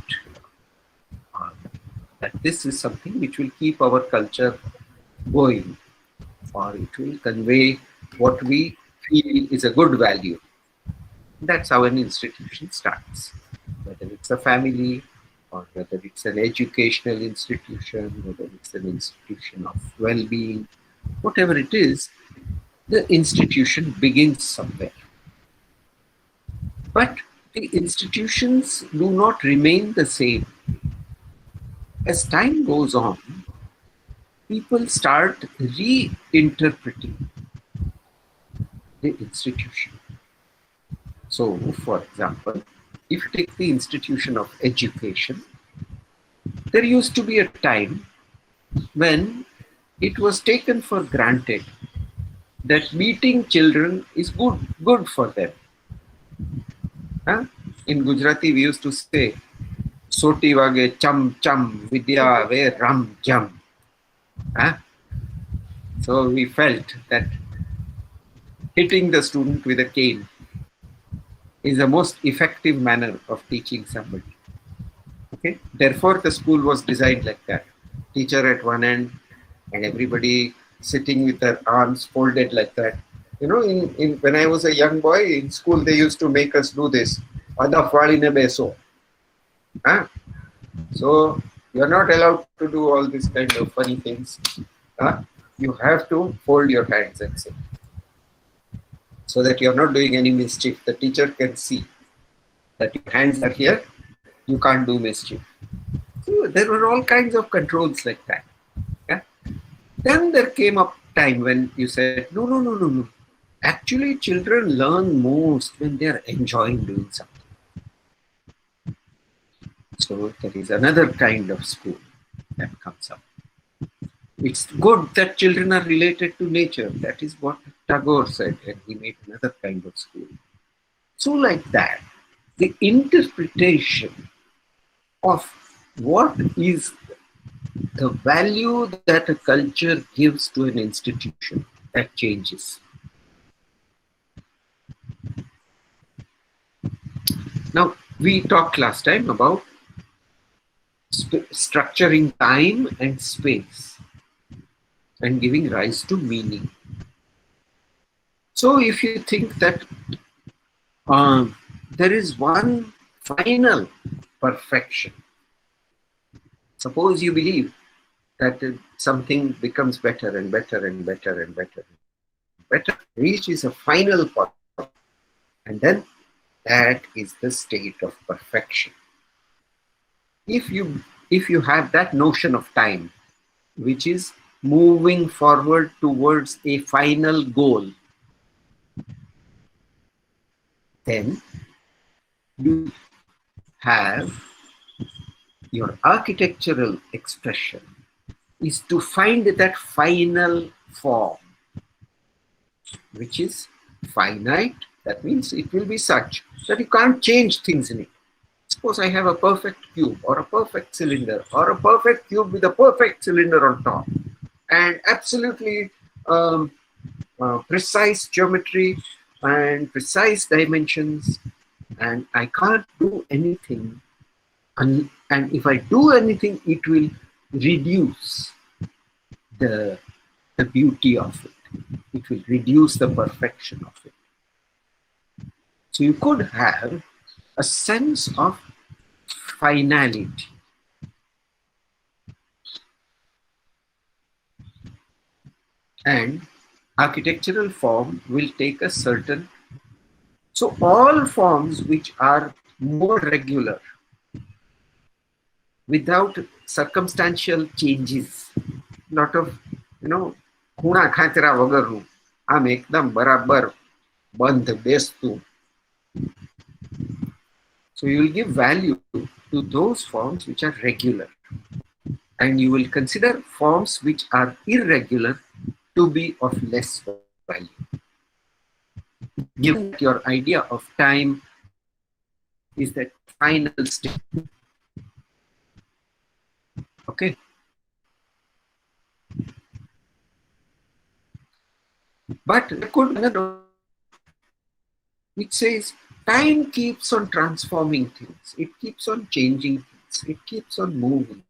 that this is something which will keep our culture going, or it will convey what we feel is a good value. That's how an institution starts, whether it's a family, or whether it's an educational institution, whether it's an institution of well-being, whatever it is, the institution begins somewhere. But the institutions do not remain the same. As time goes on, people start reinterpreting the institution. So, for example, if you take the institution of education, there used to be a time when it was taken for granted that meeting children is good for them. In Gujarati, we used to say, Soti wage cham cham vidya ve ram jam. So we felt that hitting the student with a cane is the most effective manner of teaching somebody. Okay, therefore the school was designed like that. Teacher at one end and everybody sitting with their arms folded like that. When I was a young boy in school, they used to make us do this. So you're not allowed to do all these kind of funny things. You have to fold your hands and sit, so that you're not doing any mischief. The teacher can see that your hands are here, you can't do mischief. So there were all kinds of controls like that. Yeah? Then there came a time when you said, no. Actually, children learn most when they're enjoying doing something. So there is another kind of school that comes up. It's good that children are related to nature. That is what Tagore said, and he made another kind of school. So like that, the interpretation of what is the value that a culture gives to an institution, that changes. Now, we talked last time about structuring time and space and giving rise to meaning. So if you think that there is one final perfection, suppose you believe that something becomes better and better and better and better, better, reaches a final point, and then that is the state of perfection. If you have that notion of time, which is moving forward towards a final goal, then you have your architectural expression is to find that final form, which is finite. That means it will be such that you can't change things in it. Suppose I have a perfect cube or a perfect cylinder or a perfect cube with a perfect cylinder on top and absolutely precise geometry and precise dimensions, and I can't do anything. And if I do anything, it will reduce the beauty of it. It will reduce the perfection of it. So you could have a sense of finality. And architectural form will take a certain. So all forms which are more regular without circumstantial changes, lot of ખૂણા ખાચરા વગરનું આમ એકદમ બરાબર બંધ બેસતું. So you will give value to those forms which are regular, and you will consider forms which are irregular to be of less value. Given that your idea of time is that final state. Okay. But there could be another which says time keeps on transforming things, it keeps on changing things, it keeps on moving.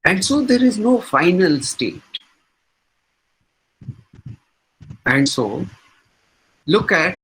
And so there is no final state. And so look at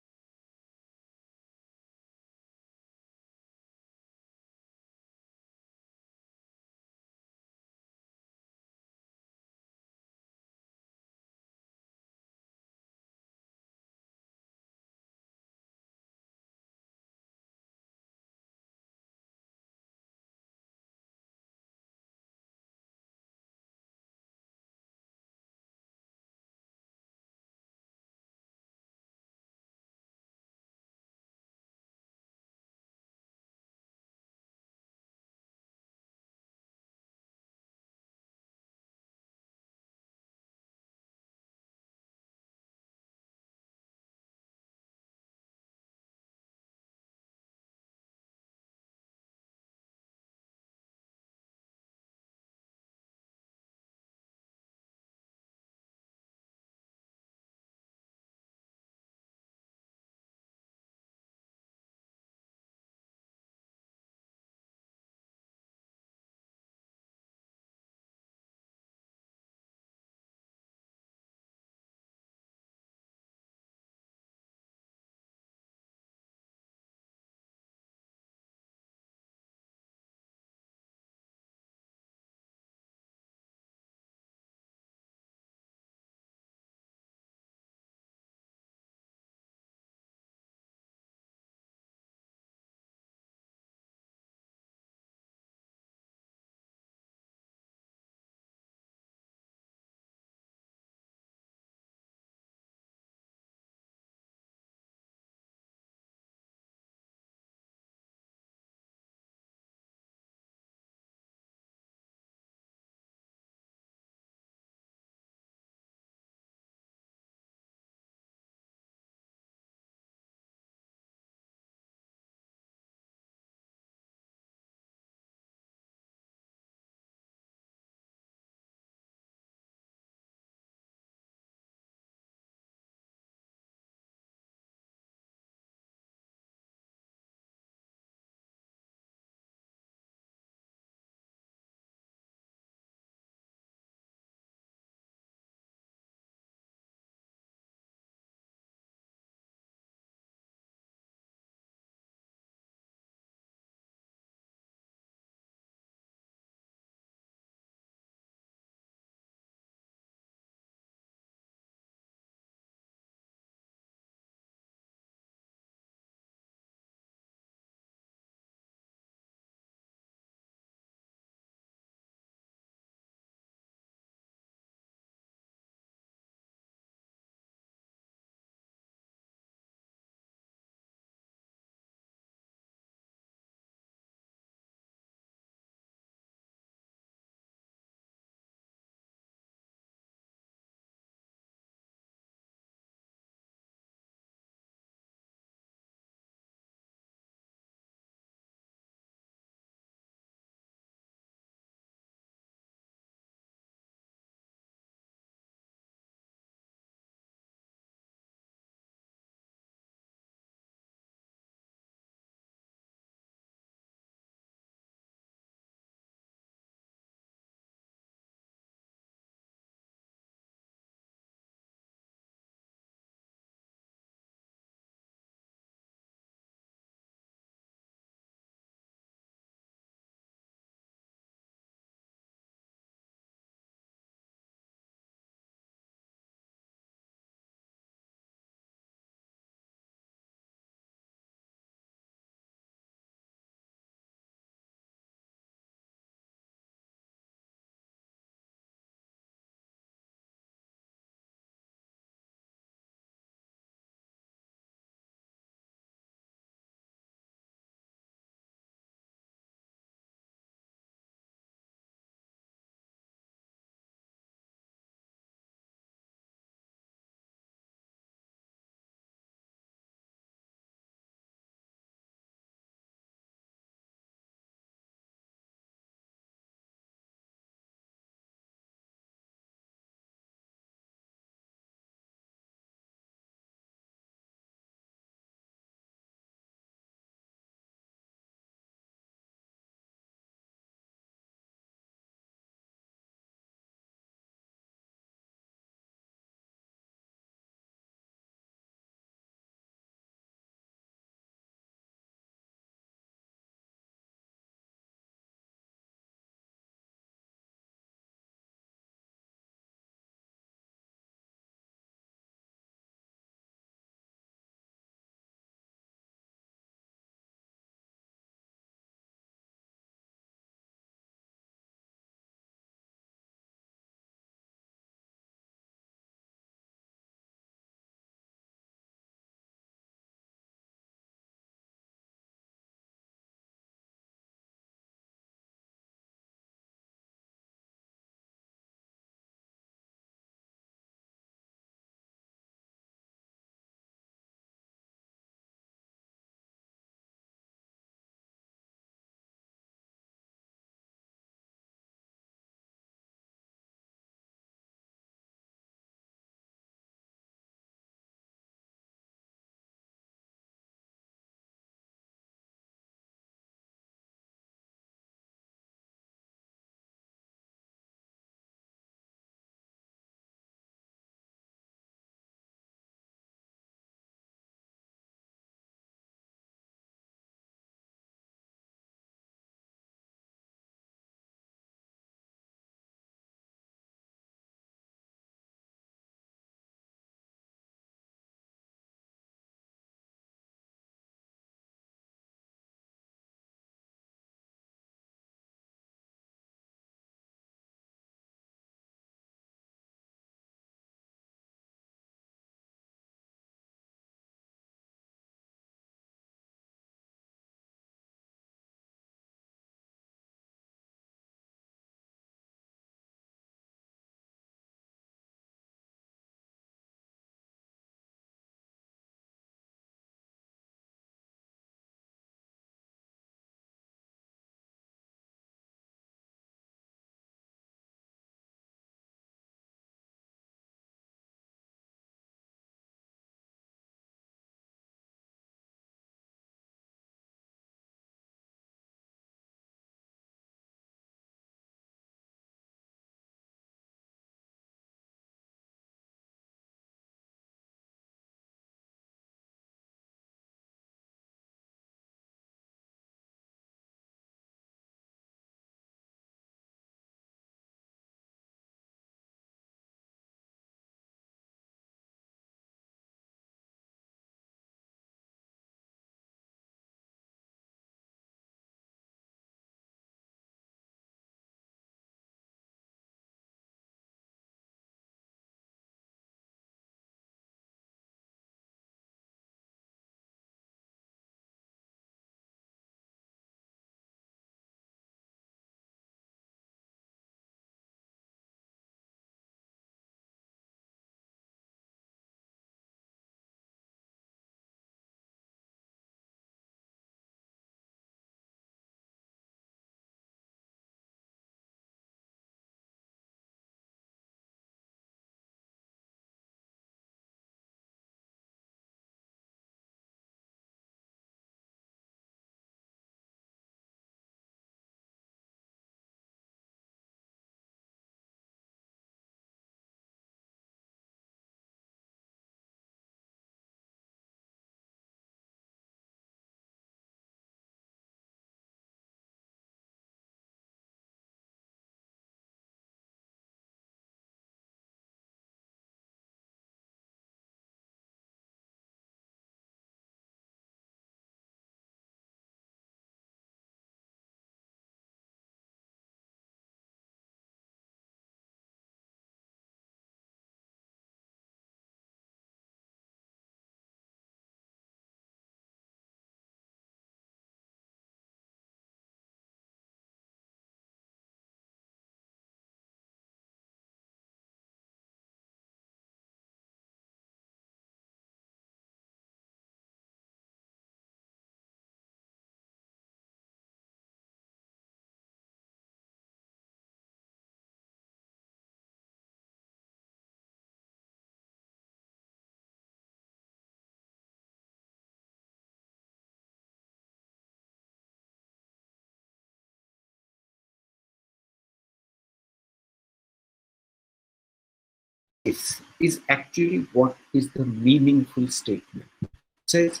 is actually what is the meaningful statement. It says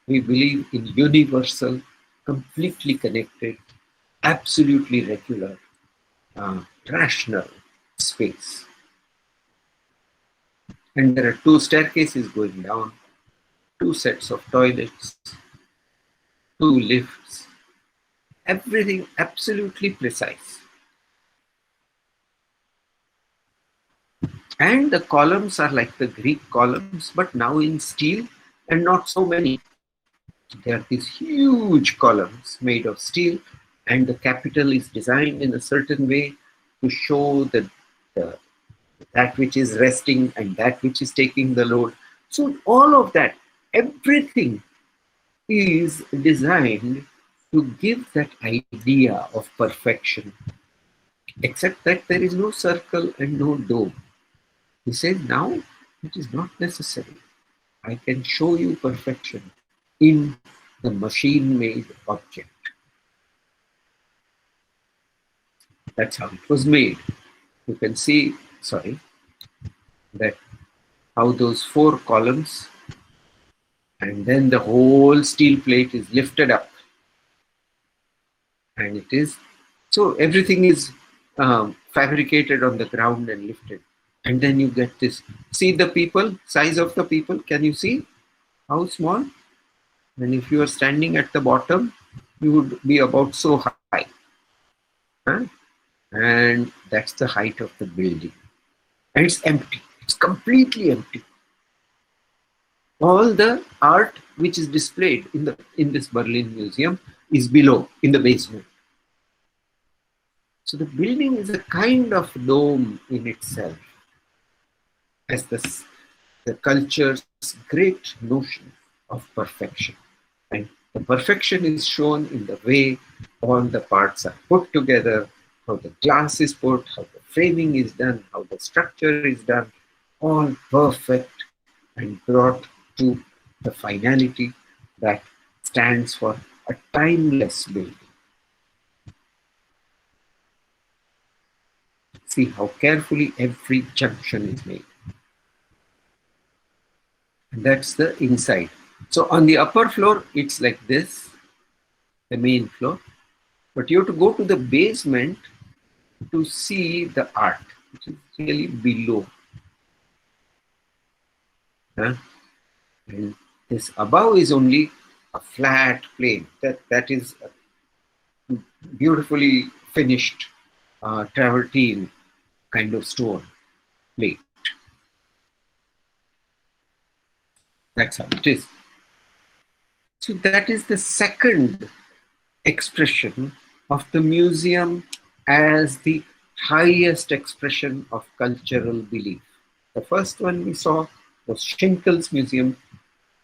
we believe in universal, completely connected, absolutely regular, rational space. And there are two staircases going down, two sets of toilets, two lifts, everything absolutely precise. And the columns are like the Greek columns, but now in steel and not so many. There are these huge columns made of steel, and the capital is designed in a certain way to show that which is resting and that which is taking the load. So all of that, everything is designed to give that idea of perfection, except that there is no circle and no dome. He said, now it is not necessary. I can show you perfection in the machine-made object. That's how it was made. You can see, that how those four columns and then the whole steel plate is lifted up. And it is, so everything is fabricated on the ground and lifted. And then you get this. See the people, size of the people. Can you see how small? And if you are standing at the bottom, you would be about so high. Huh? And that's the height of the building. And it's empty. It's completely empty. All the art which is displayed in this Berlin museum is below, in the basement. So the building is a kind of dome in itself, as the culture's great notion of perfection. And the perfection is shown in the way all the parts are put together, how the glass is put, how the framing is done, how the structure is done, all perfect and brought to the finality that stands for a timeless building. See how carefully every junction is made. And that's the inside. So on the upper floor, it's like this, the main floor. But you have to go to the basement to see the art, which is really below. Huh? And this above is only a flat plane. That is a beautifully finished travertine kind of stone plate. That's how it is. So that is the second expression of the museum as the highest expression of cultural belief. The first one we saw was Schinkel's museum,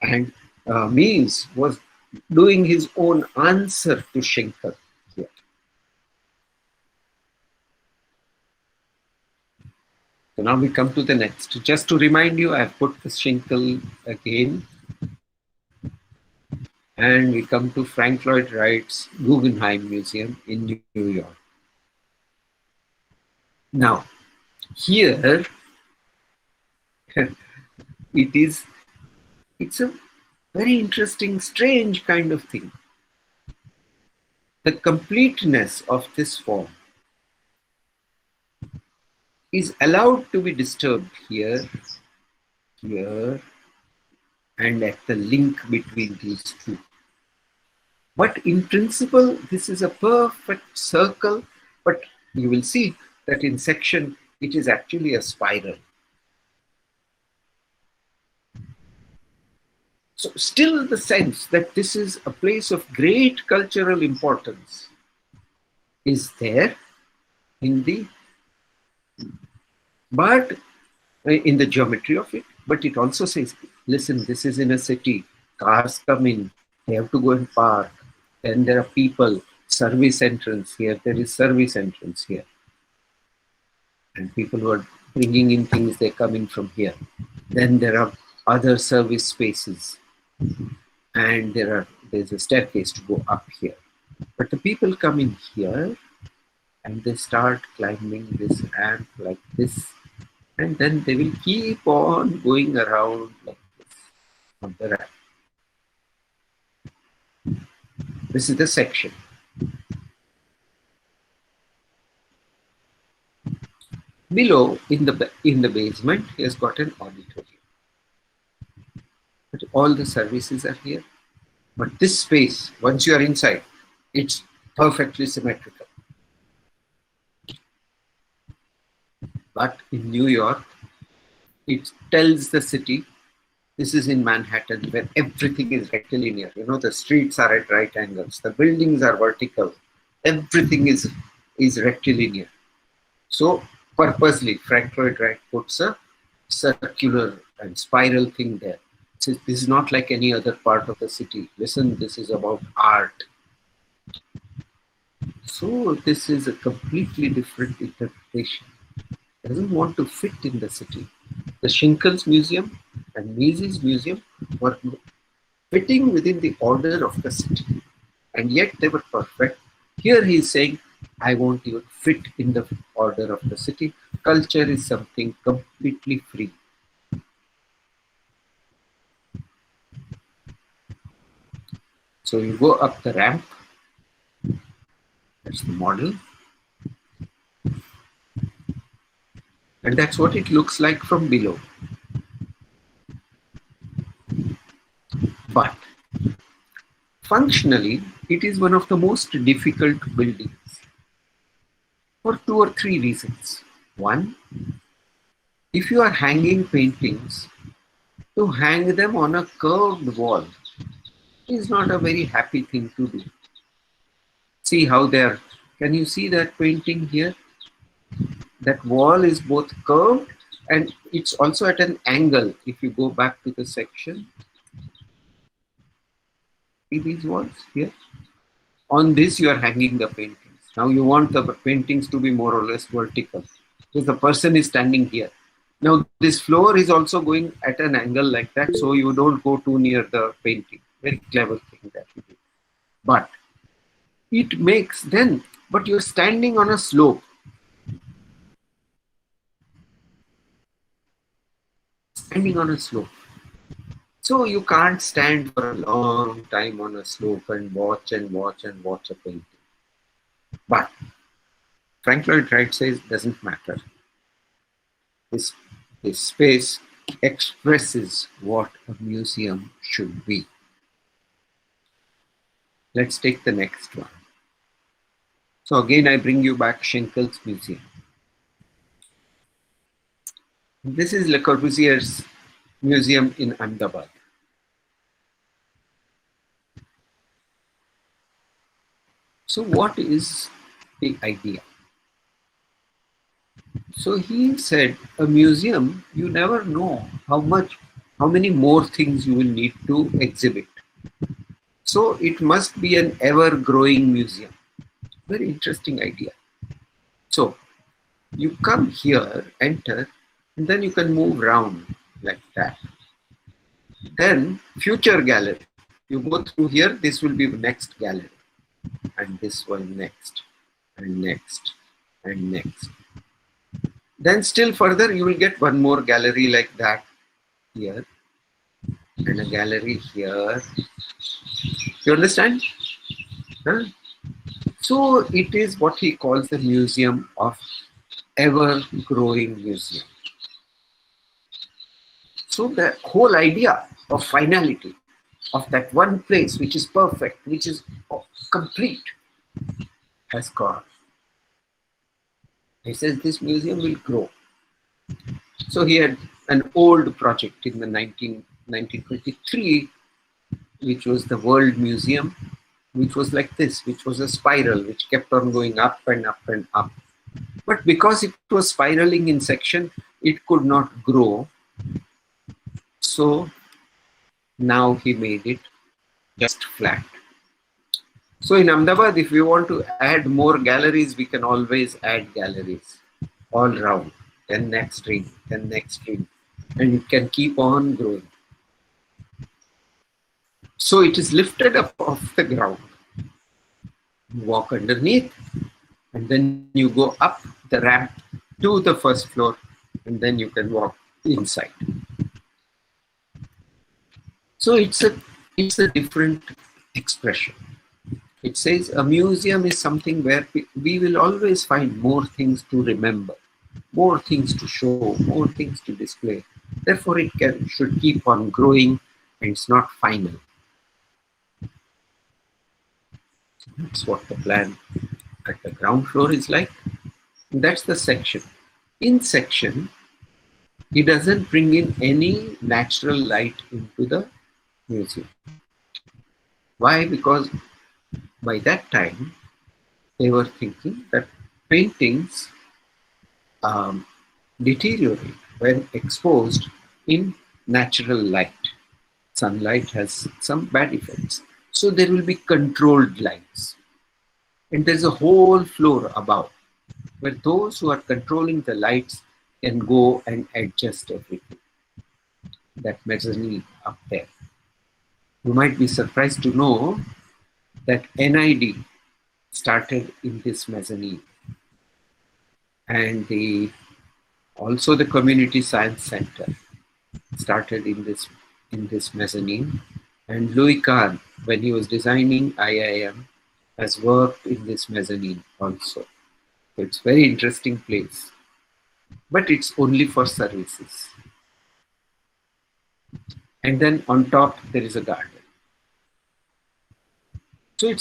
and Mies was doing his own answer to Schinkel here. So now we come to the next. Just to remind you, I've put the Schinkel again. And we come to Frank Lloyd Wright's Guggenheim Museum in New York. Now, here, it's a very interesting, strange kind of thing. The completeness of this form is allowed to be disturbed here, here, and at the link between these two. But in principle, this is a perfect circle, but you will see that in section, it is actually a spiral. So still the sense that this is a place of great cultural importance is there in the geometry of it, but it also says, listen, this is in a city, cars come in, they have to go and park, then there are people, service entrance here, there is service entrance here. And people who are bringing in things, they come in from here. Then there are other service spaces, and there's a staircase to go up here. But the people come in here, and they start climbing this ramp like this, And then they will keep on going around like this on the ramp. This is the section. Below, in the basement, he has got an auditorium. But all the services are here. But this space, once you are inside, it's perfectly symmetrical. But in New York, it tells the city, this is in Manhattan, where everything is rectilinear. You know, the streets are at right angles, the buildings are vertical, everything is rectilinear. So purposely, Frank Lloyd Wright puts a circular and spiral thing there. So this is not like any other part of the city. Listen, this is about art. So this is a completely different interpretation. It doesn't want to fit in the city. The Schinkel's Museum and Mises Museum were fitting within the order of the city, and yet they were perfect. Here he is saying, I want you to fit in the order of the city. Culture is something completely free. So you go up the ramp. That's the model. And that's what it looks like from below. But functionally, it is one of the most difficult buildings for 2 or 3 reasons. One, if you are hanging paintings, to hang them on a curved wall is not a very happy thing to do. See how they're, can you see that painting here? That wall is both curved and it's also at an angle. If you go back to the section, see these walls here? On this you are hanging the paintings. Now you want the paintings to be more or less vertical. So the person is standing here. Now this floor is also going at an angle like that, so you don't go too near the painting. Very clever thing that you do. But it makes then, but you're standing on a slope. Standing on a slope. So you can't stand for a long time on a slope and watch and watch and watch a painting. But Frank Lloyd Wright says doesn't matter. This space expresses what a museum should be. Let's take the next one. So again, I bring you back Schinkel's Museum. This is Le Corbusier's museum in Ahmedabad. So what is the idea? So he said, a museum, you never know how many more things you will need to exhibit. So it must be an ever-growing museum. Very interesting idea. So you come here, enter, and then you can move around like that. Then future gallery. You go through here, this will be the next gallery. And this one next, and next, and next. Then still further, you will get one more gallery like that here, and a gallery here. You understand? Huh? So it is what he calls the museum of ever-growing museum. So the whole idea of finality, of that one place which is perfect, which is complete, has gone. He says this museum will grow. So he had an old project in the 1923, which was the World Museum, which was like this, which was a spiral, which kept on going up and up and up. But because it was spiraling in section, it could not grow. So now he made it just flat. So in Ahmedabad, if we want to add more galleries, we can always add galleries all round. Then next ring, then next ring, and it can keep on growing. So it is lifted up off the ground. You walk underneath, and then you go up the ramp to the first floor. and then you can walk inside. So it's a different expression. It says a museum is something where we will always find more things to remember, more things to show, more things to display. Therefore, should keep on growing, and it's not final. That's what the plan at the ground floor is like. That's the section. In section, he doesn't bring in any natural light into the museum. Why? Because by that time, they were thinking that paintings deteriorate when exposed in natural light. Sunlight has some bad effects. So there will be controlled lights. And there's a whole floor above where those who are controlling the lights can go and adjust everything. That mezzanine up there. You might be surprised to know that NID started in this mezzanine. And also the Community Science Center started in this mezzanine. And Neelkanth, when he was designing IIM, has worked in this mezzanine also. So it's a very interesting place. But it's only for services. And then on top, there is a garden. So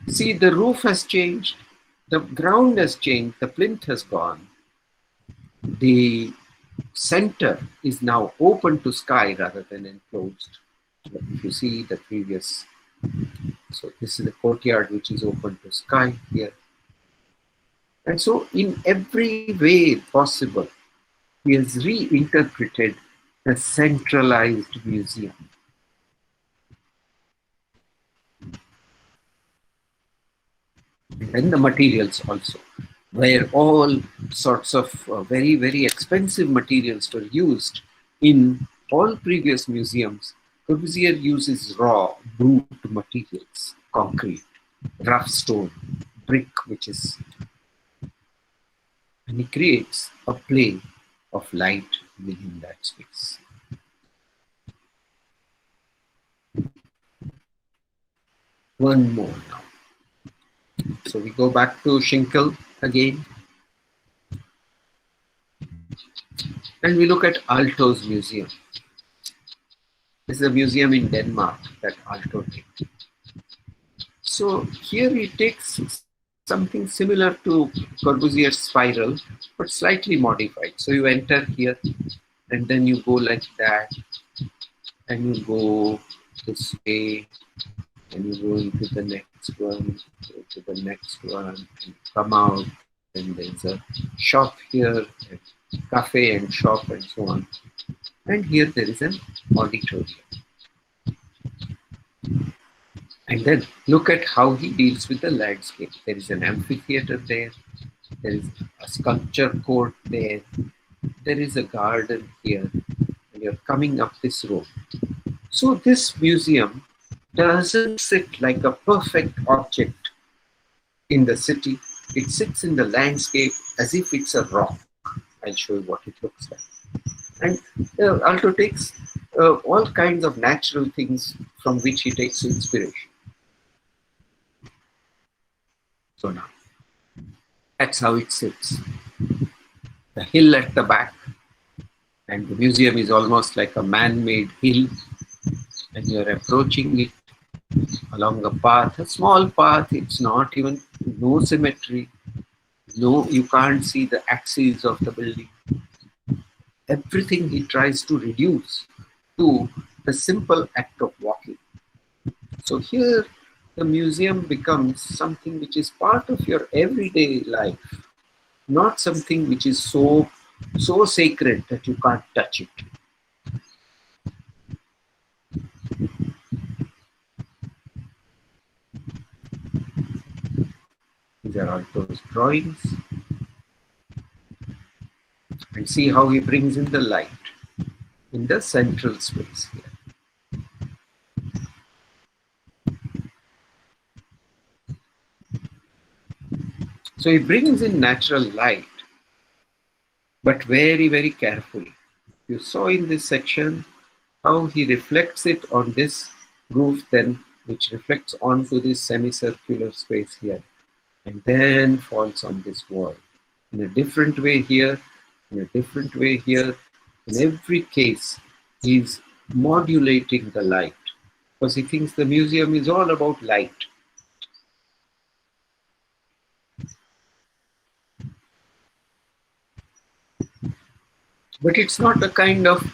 see, the roof has changed, the ground has changed, the plinth has gone. The center is now open to sky rather than enclosed. If you see the previous, so this is the courtyard which is open to sky here. And so in every way possible, he has reinterpreted the centralized museum. And then the materials also, where all sorts of very, very expensive materials were used in all previous museums. Corbusier uses raw, brute materials, concrete, rough stone, brick, and he creates a play of light within that space. One more now. So we go back to Schinkel again. And we look at Aalto's museum. This is a museum in Denmark that Aalto did. So here he takes something similar to Corbusier's spiral, but slightly modified. So you enter here, and then you go like that, and you go this way, and you go into the next one, go to the next one, and come out, and there's a shop here, a cafe and shop and so on. And here there is an auditorium. And then look at how he deals with the landscape. There is an amphitheater there. There is a sculpture court there. There is a garden here. And you're coming up this road. So this museum doesn't sit like a perfect object in the city. It sits in the landscape as if it's a rock. I'll show you what it looks like. And Aalto takes all kinds of natural things from which he takes inspiration. So now, that's how it sits. The hill at the back, and the museum is almost like a man-made hill, and you're approaching it along a path, a small path. It's not even, no symmetry. No, you can't see the axes of the building. Everything he tries to reduce to the simple act of walking. So here, the museum becomes something which is part of your everyday life, not something which is so sacred that you can't touch it. These are all those drawings. And see how he brings in the light in the central space here. So he brings in natural light but very, very carefully. You saw in this section how he reflects it on this roof, then which reflects onto this semicircular space here, and then falls on this wall. In a different way here, in a different way here. In every case, he's modulating the light because he thinks the museum is all about light. But it's not a kind of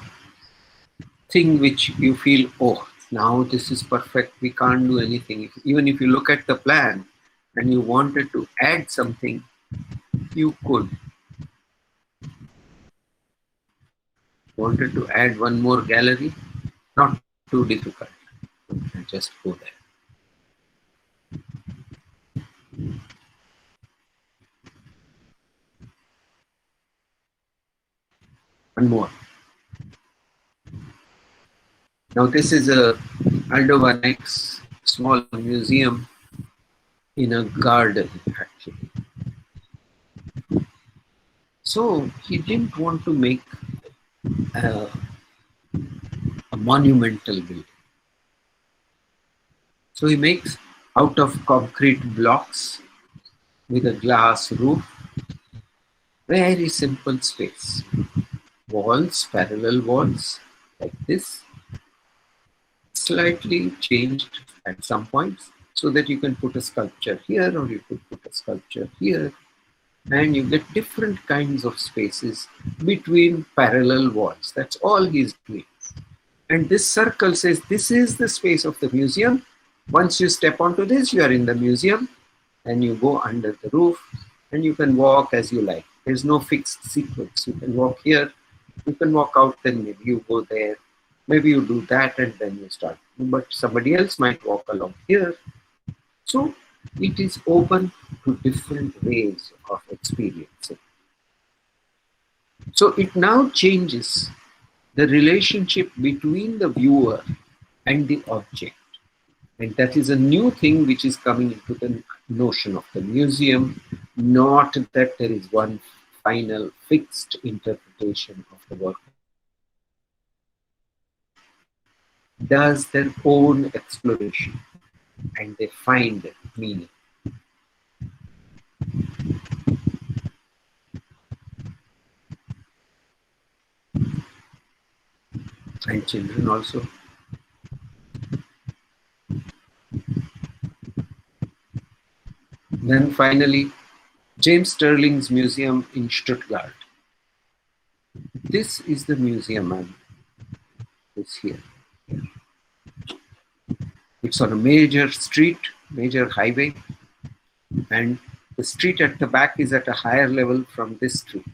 thing which you feel, oh, now this is perfect, we can't do anything. Even if you look at the plan and you wanted to add something, you could. Wanted to add one more gallery, not too difficult. Just go there. One more. Now this is a Aldo Van Eyck's small museum in a garden, actually. So he didn't want to make a monumental building. So he makes out of concrete blocks with a glass roof, very simple space. Walls, parallel walls, like this, slightly changed at some points so that you can put a sculpture here or you could put a sculpture here, and you get different kinds of spaces between parallel walls. That's all he's doing. And this circle says this is the space of the museum. Once you step onto this, you are in the museum, and you go under the roof and you can walk as you like. There's no fixed sequence. You can walk here, you can walk out, then maybe you go there, maybe you do that, and then you start. But somebody else might walk along here. So it is open to different ways of experiencing. So it now changes the relationship between the viewer and the object. And that is a new thing which is coming into the notion of the museum, not that there is one final fixed interpretation of the work. Does their own exploration and they find meaning. And children also. Then finally, James Sterling's museum in Stuttgart. This is the museum, and it's here. It's on a major street, major highway, and the street at the back is at a higher level from this street.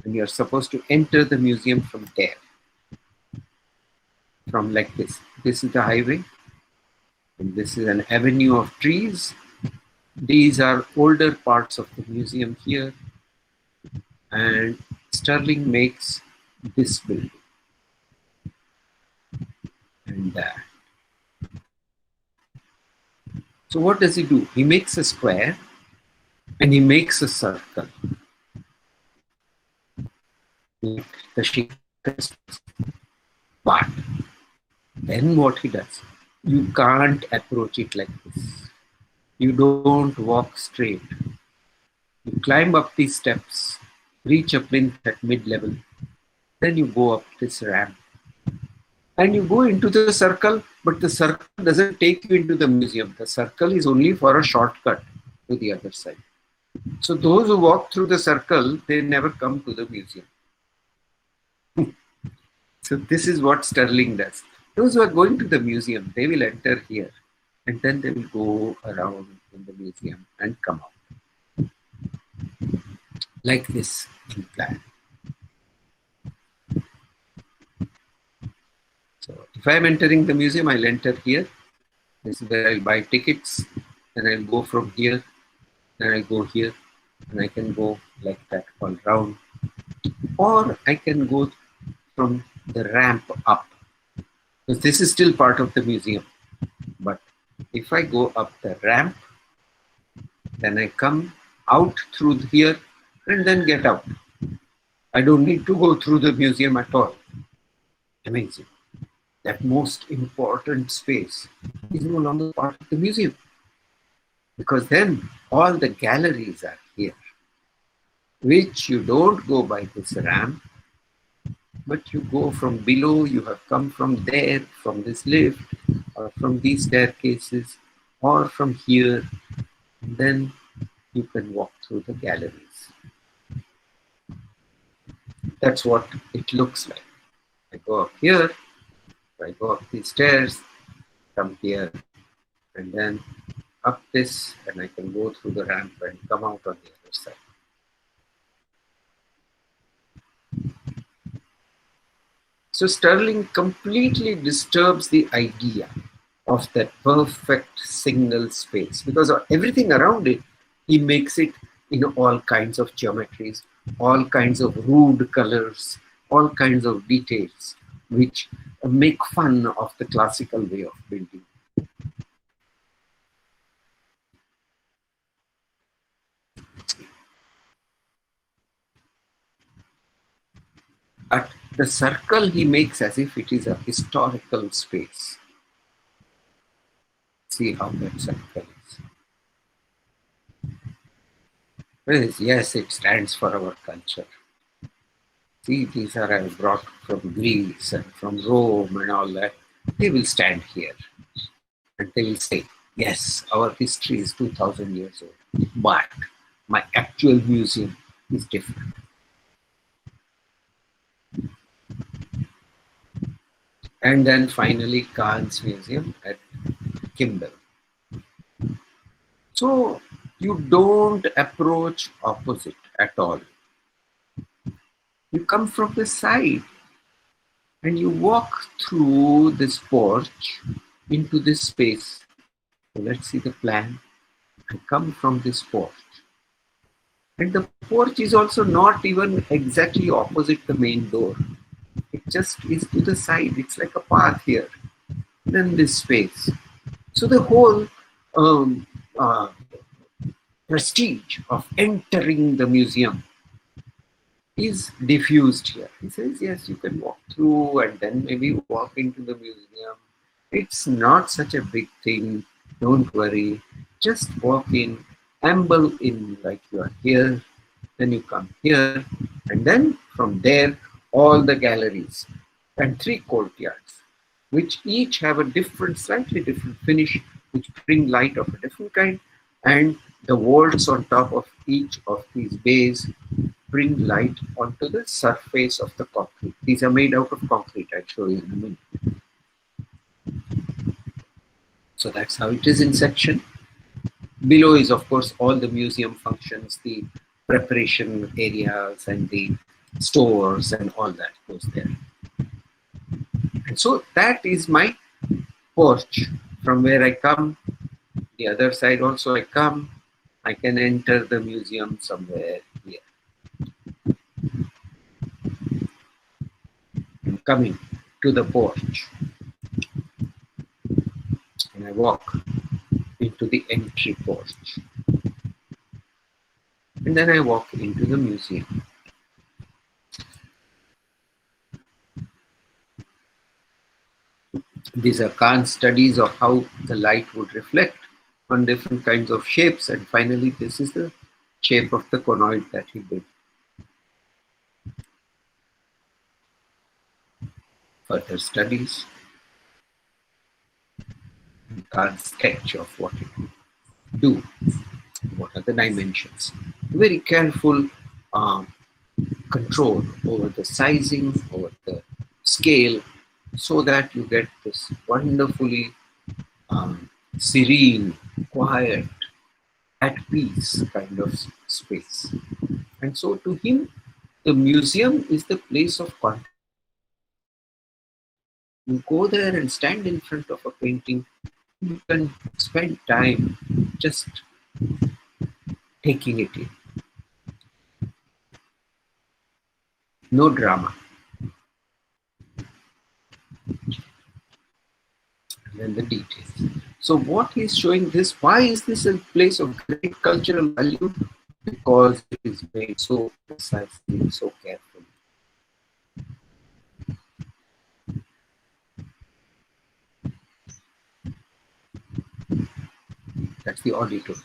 And you're supposed to enter the museum from there. From like this. This is the highway, and this is an avenue of trees. These are older parts of the museum here, and Sterling makes this building and that. So what does he do? He makes a square and he makes a circle. Like the shape. But then what he does? You can't approach it like this. You don't walk straight. You climb up these steps, reach a plinth at mid-level, then you go up this ramp. And you go into the circle, but the circle doesn't take you into the museum. The circle is only for a shortcut to the other side. So those who walk through the circle, they never come to the museum. So this is what Sterling does. Those who are going to the museum, they will enter here, and then they will go around in the museum and come out. Like this in plan. So if I am entering the museum, I'll enter here. This is where I'll buy tickets, and I'll go from here, and I'll go here, and I can go like that all round. Or I can go from the ramp up, because this is still part of the museum. But if I go up the ramp, then I come out through here and then get out. I don't need to go through the museum at all. Amazing. That most important space is no longer part of the museum, because then all the galleries are here, which you don't go by this ramp, but you go from below. You have come from there, from this lift, or from these staircases, or from here, and then you can walk through the galleries. That's what it looks like. I go up here, I go up these stairs, come here, and then up this, and I can go through the ramp and come out on the other side. So Sterling completely disturbs the idea of that perfect single space, because everything around it, he makes it in all kinds of geometries, all kinds of rude colors, all kinds of details, which make fun of the classical way of building. But the circle he makes as if it is a historical space. See how that circle is. Yes, it stands for our culture. See, these are I brought from Greece and from Rome and all that. They will stand here and they will say, yes, our history is 2000 years old, but my actual museum is different. And then finally, Kahn's museum at Kimball. So you don't approach opposite at all. You come from the side and you walk through this porch into this space. So let's see the plan. I come from this porch. And the porch is also not even exactly opposite the main door. It just is to the side. It's like a path here. Then this space. So the whole prestige of entering the museum is diffused here. He says, yes, you can walk through and then maybe walk into the museum. It's not such a big thing. Don't worry. Just walk in, amble in like you are here. Then you come here. And then from there, all the galleries and 3 courtyards, which each have a different, slightly different finish, which bring light of a different kind. And the walls on top of each of these bays bring light onto the surface of the concrete. These are made out of concrete, I'll show you in a minute. So that's how it is in section. Below is, of course, all the museum functions, the preparation areas and the stores and all that goes there. And so that is my porch from where I come. The other side also I come. I can enter the museum somewhere here. I'm coming to the porch and I walk into the entry porch. And then I walk into the museum. These are Kahn's studies of how the light would reflect on different kinds of shapes, and finally this is the shape of the conoid that he did. Further studies, Kahn's sketch of what it would do, what are the dimensions. Very careful control over the sizing, over the scale, so that you get this wonderfully serene, quiet, at peace kind of space. And so to him, the museum is the place of contemplation. You go there and stand in front of a painting, you can spend time just taking it in. No drama. And then the details. So what he's showing this, why is this a place of great cultural value? Because it is made so precisely, so carefully. That's the auditorium.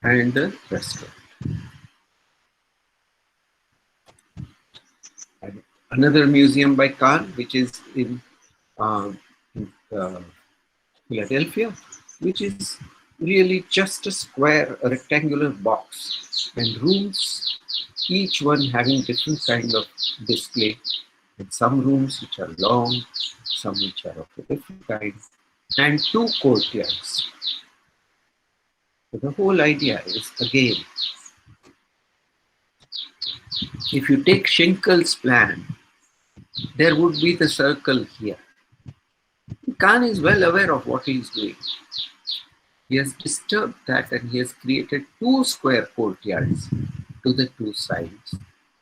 And the restaurant. And another museum by Khan, which is in Philadelphia, which is really just a square, a rectangular box, and rooms, each one having different kind of display. And some rooms which are long, some which are of a different kind, and two courtyards. So the whole idea is, again, if you take Schinkel's plan, there would be the circle here. Khan is well aware of what he is doing. He has disturbed that and he has created two square courtyards to the two sides.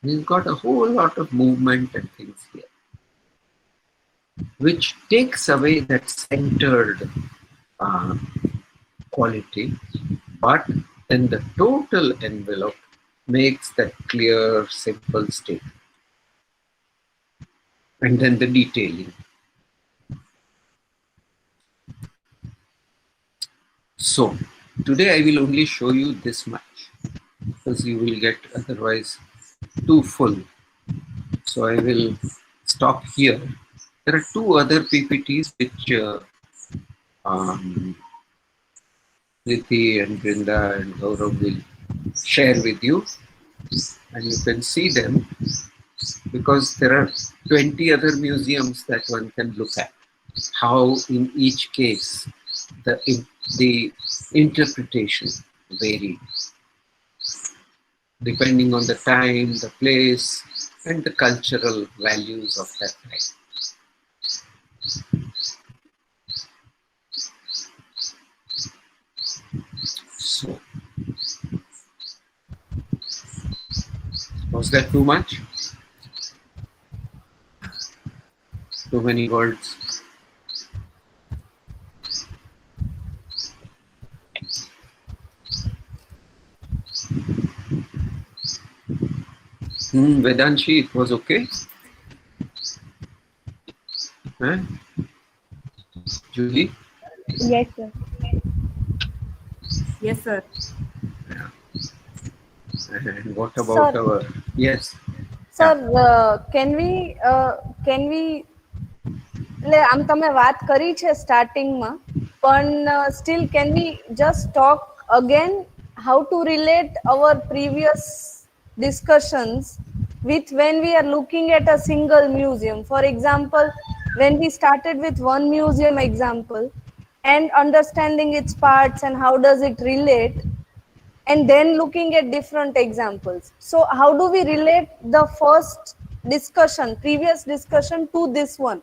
And he's got a whole lot of movement and things here, which takes away that centered quality, but then the total envelope makes that clear, simple statement. And then the detailing. So, today I will only show you this much, because you will get otherwise too full. So I will stop here. There are two other PPTs which Priti and Brinda and Gaurav will share with you, and you can see them, because there are 20 other museums that one can look at. How in each case the interpretation varies depending on the time, the place, and the cultural values of that time. So, was that too much? Too many words? Vedanshi, it was okay? Huh? Julie? Yes, sir. Yes, sir. And what about Sir. our... Yes. Sir, can we એટલે આમ તમે વાત કરી છે સ્ટાર્ટિંગમાં, પણ still can we just talk again how to relate our previous discussions with when we are looking at a single museum? For example, when we started with one museum example and understanding its parts and how does it relate, and then looking at different examples. So how do we relate the first discussion, previous discussion, to this one,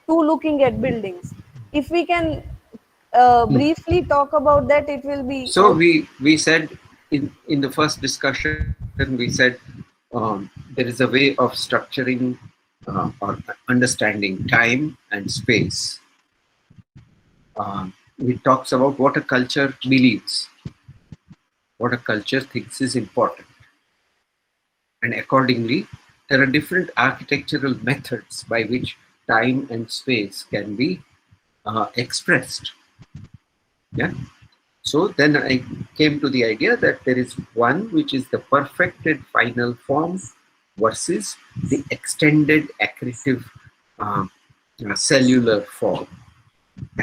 to looking at buildings? If we can briefly talk about that, it will be... So we said in the first discussion, we said there is a way of structuring or understanding time and space. It talks about what a culture believes, what a culture thinks is important. And accordingly, there are different architectural methods by which time and space can be expressed. Yeah. So then I came to the idea that there is one which is the perfected final form versus the extended accretive cellular form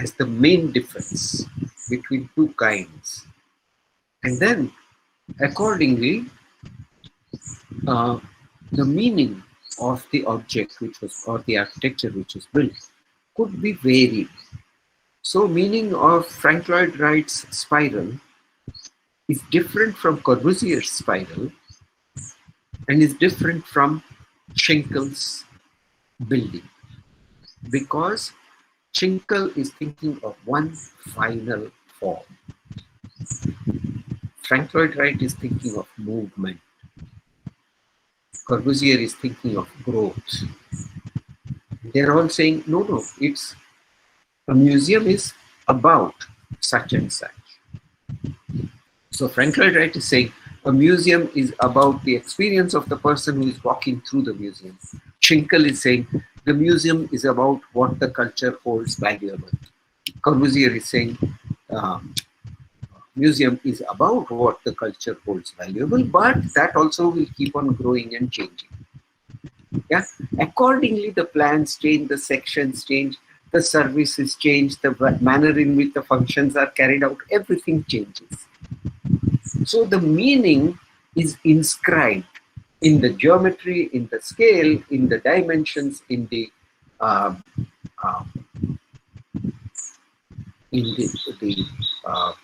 as the main difference between two kinds. And then accordingly, the meaning of the object which was, or the architecture which is built, could be varied. So meaning of Frank Lloyd Wright's spiral is different from Corbusier's spiral and is different from Schinkel's building, because Schinkel is thinking of one final form. Frank Lloyd Wright is thinking of movement. Corbusier is thinking of growth. They're all saying, no, it's a museum is about such and such. So Frank Lloyd Wright is saying a museum is about the experience of the person who is walking through the museum. Schinkel is saying the museum is about what the culture holds valuable. Corbusier is saying museum is about what the culture holds valuable, but that also will keep on growing and changing. Yeah, accordingly the plans change, the sections change, the services change, the manner in which the functions are carried out, everything changes. So the meaning is inscribed in the geometry, in the scale, in the dimensions, in the uh, uh, uh,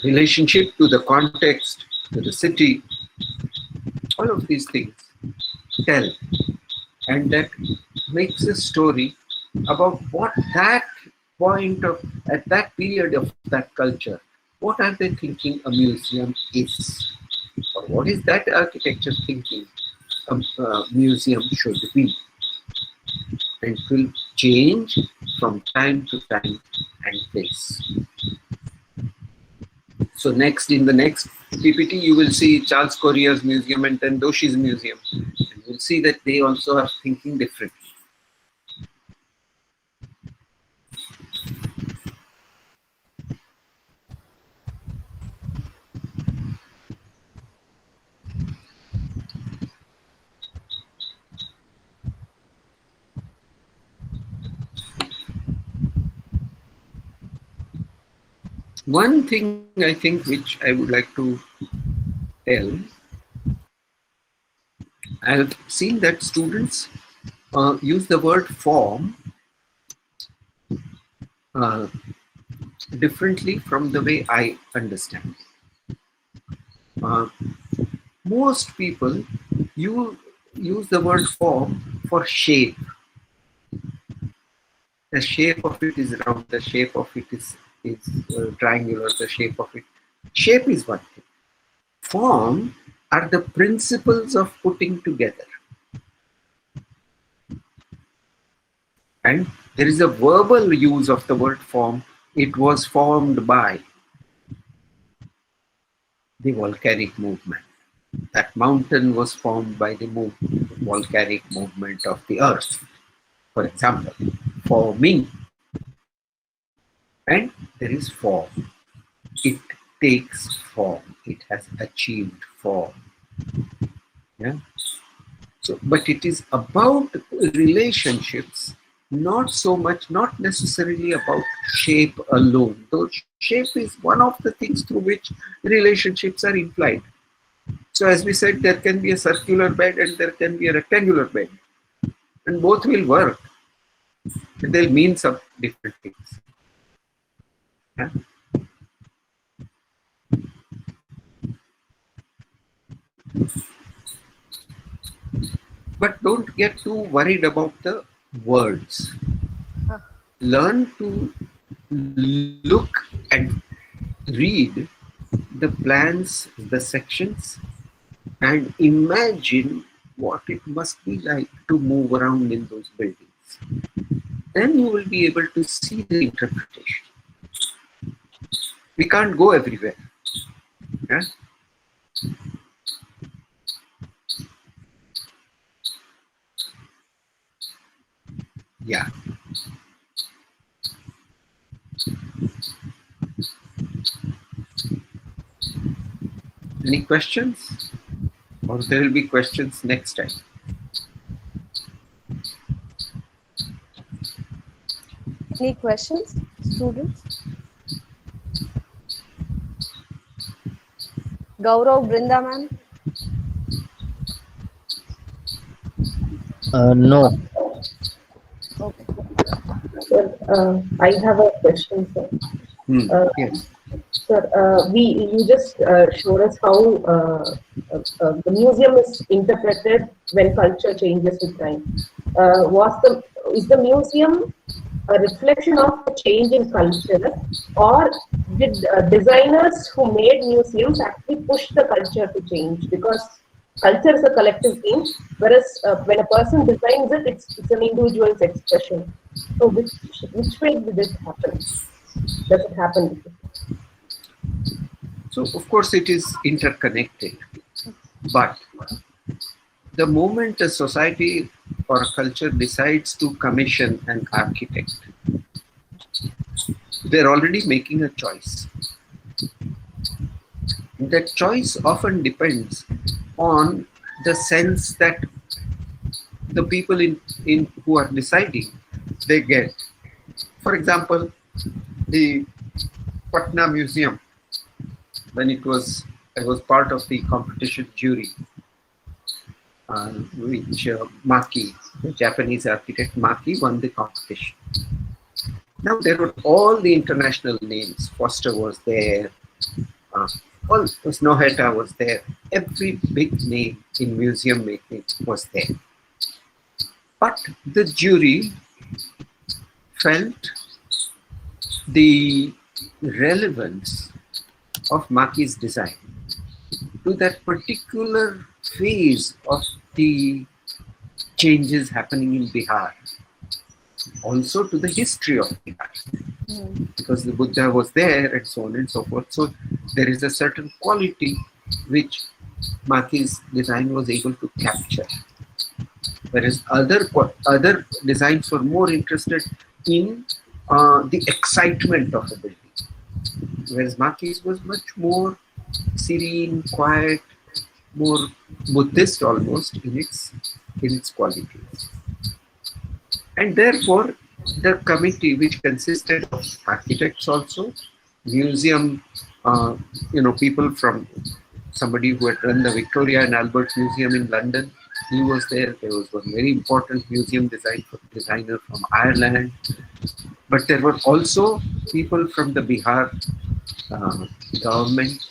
relationship to the context, to the city. All of these things tell, and that makes a story about what that point of, at that period of that culture, what are they thinking a museum is, or what is that architecture thinking a museum should be, and it will change from time to time and place. So next, in the next PPT, you will see Charles Corrier's museum and then Doshi's museum. And you'll see that they also are thinking differently. One thing I think which I would like to tell, I have seen that students use the word form differently from the way I understand. Most people use the word form for shape. The shape of it is round, the shape of it is triangular, the shape of it. Shape is one thing. Form are the principles of putting together. And there is a verbal use of the word form. It was formed by the volcanic movement. That mountain was formed by the volcanic movement of the earth, for example, forming. And there is form. It takes form. It has achieved form. Yeah. So, but it is about relationships, not so much, not necessarily about shape alone. Though shape is one of the things through which relationships are implied. So as we said, there can be a circular bed and there can be a rectangular bed. And both will work. But they'll mean some different things. Yeah? But don't get too worried about the words. Learn to look and read the plans, the sections, and imagine what it must be like to move around in those buildings. Then you will be able to see the interpretation. We can't go everywhere. Yeah? Yeah. Any questions? Or there will be questions next time. Any questions, students? Gaurav, Brinda ma'am? No. Okay. Sir, I have a question, sir. Yes. Sir, you just showed us how the museum is interpreted when culture changes with time. Is the museum a reflection of a change in culture, or did designers who made museums actually push the culture to change? Because culture is a collective thing, whereas when a person designs it, it's an individual's expression. So which way did it happen? Does it happen? So of course it is interconnected, but the moment a society or a culture decides to commission an architect, they're already making a choice. That choice often depends on the sense that the people in who are deciding they get. For example, the Patna Museum, when I was part of the competition jury, which Maki, the Japanese architect Maki, won the competition. Now there were all the international names. Foster was there, uh, all Snohetta was there. Every big name in museum making was there. But the jury felt the relevance of Maki's design to that particular phase of the changes happening in Bihar, also to the history of Bihar, because the Buddha was there and so on and so forth. So there is a certain quality which Maki's design was able to capture, whereas other designs were more interested in the excitement of the building, whereas Maki's was much more serene, quiet, more Buddhist almost in its qualities. And therefore, the committee, which consisted of architects also, museum, people from somebody who had run the Victoria and Albert Museum in London, he was there. There was one very important museum designer from Ireland. But there were also people from the Bihar government.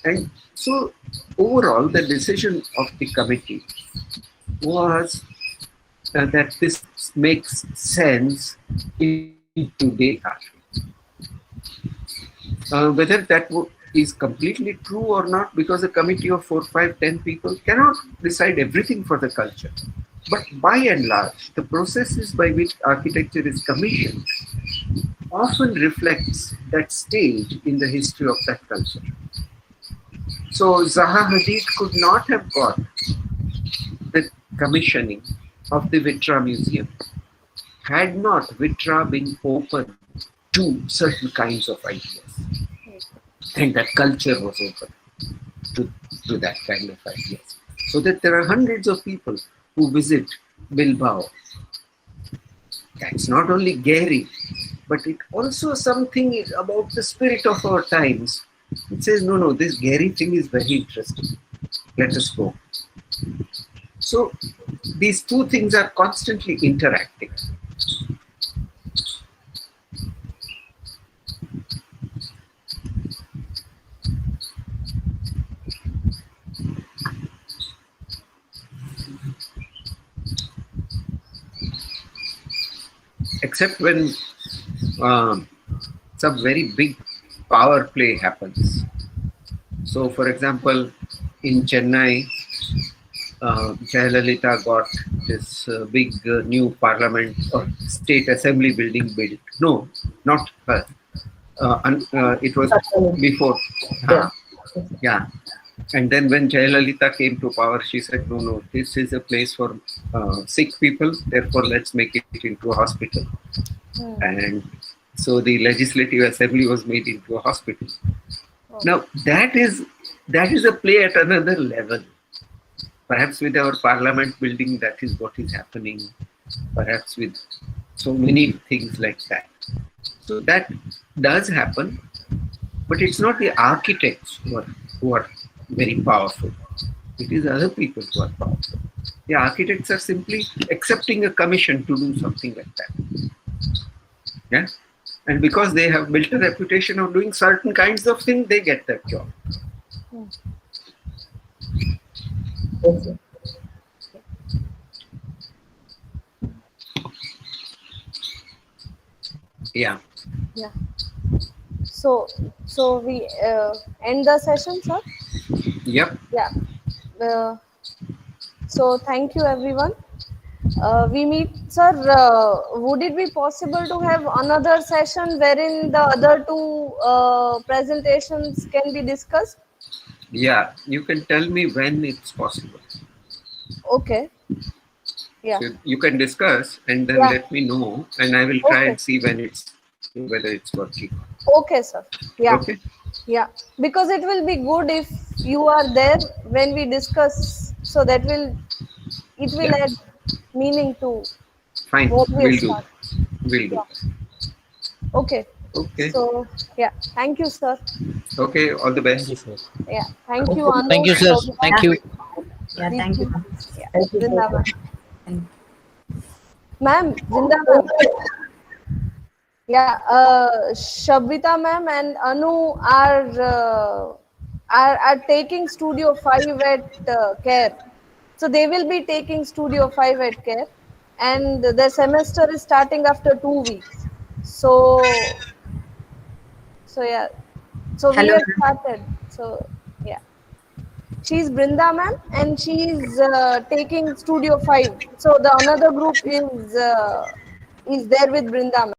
And so overall, the decision of the committee was that this makes sense in today's art. Whether that is completely true or not, because a committee of 4, 5, 10 people cannot decide everything for the culture. But by and large, the processes by which architecture is commissioned often reflects that stage in the history of that culture. So Zaha Hadid could not have got the commissioning of the Vitra Museum had not Vitra been open to certain kinds of ideas. And that culture was open to that kind of ideas. So that there are hundreds of people who visit Bilbao. That's not only Gehry, but it also something is about the spirit of our times. It says, no, this Gehry thing is very interesting. Let us go. So these two things are constantly interacting. Except when some very big power play happens. So, for example, in Chennai, Jayalalitha got this big new parliament or state assembly building built. No, not her. It was before. Yeah. And then when Jayalalitha came to power, she said, no, this is a place for sick people, therefore let's make it into a hospital. And so the legislative assembly was made into a hospital. Now that is a play at another level. Perhaps with our parliament building, that is what is happening. Perhaps with so many things like that. So that does happen, but it's not the architects who are very powerful. It is other people who are powerful. The architects are simply accepting a commission to do something like that. Yeah? And because they have built a reputation of doing certain kinds of things, they get that job. Okay. Yeah. So we end the session, sir? Yep. Yeah. So thank you, everyone. We meet, sir. Would it be possible to have another session wherein the other two presentations can be discussed? Yeah. You can tell me when it's possible. Okay. Yeah. So you can discuss and then Yeah. let me know, and I will try Okay. and see when it's whether it's working. Okay, sir. Yeah. Okay. Yeah. Because it will be good if you are there when we discuss. So that it will Yeah. add meaning to Fine. what we We'll do start. that. We'll do Yeah. that. Okay. Okay. So yeah. Thank you, sir. Okay. All the Thank you, best. sir. Yeah. Thank you, Okay. Anu, Thank you, sir. Shobita, Thank you. Yeah, thank you. Deepthi. Yeah. Thank you so Zinda ma'am. much. Thank Ma'am, Zinda ma'am. Yeah, Shabita ma'am and Anu are taking Studio 5 at Care. So they will be taking Studio 5 at Care, and the semester is starting after 2 weeks. So yeah, so we Hello, have ma'am. started. So yeah, she's Brinda ma'am, and she's taking Studio 5. So the another group is there with Brinda ma'am.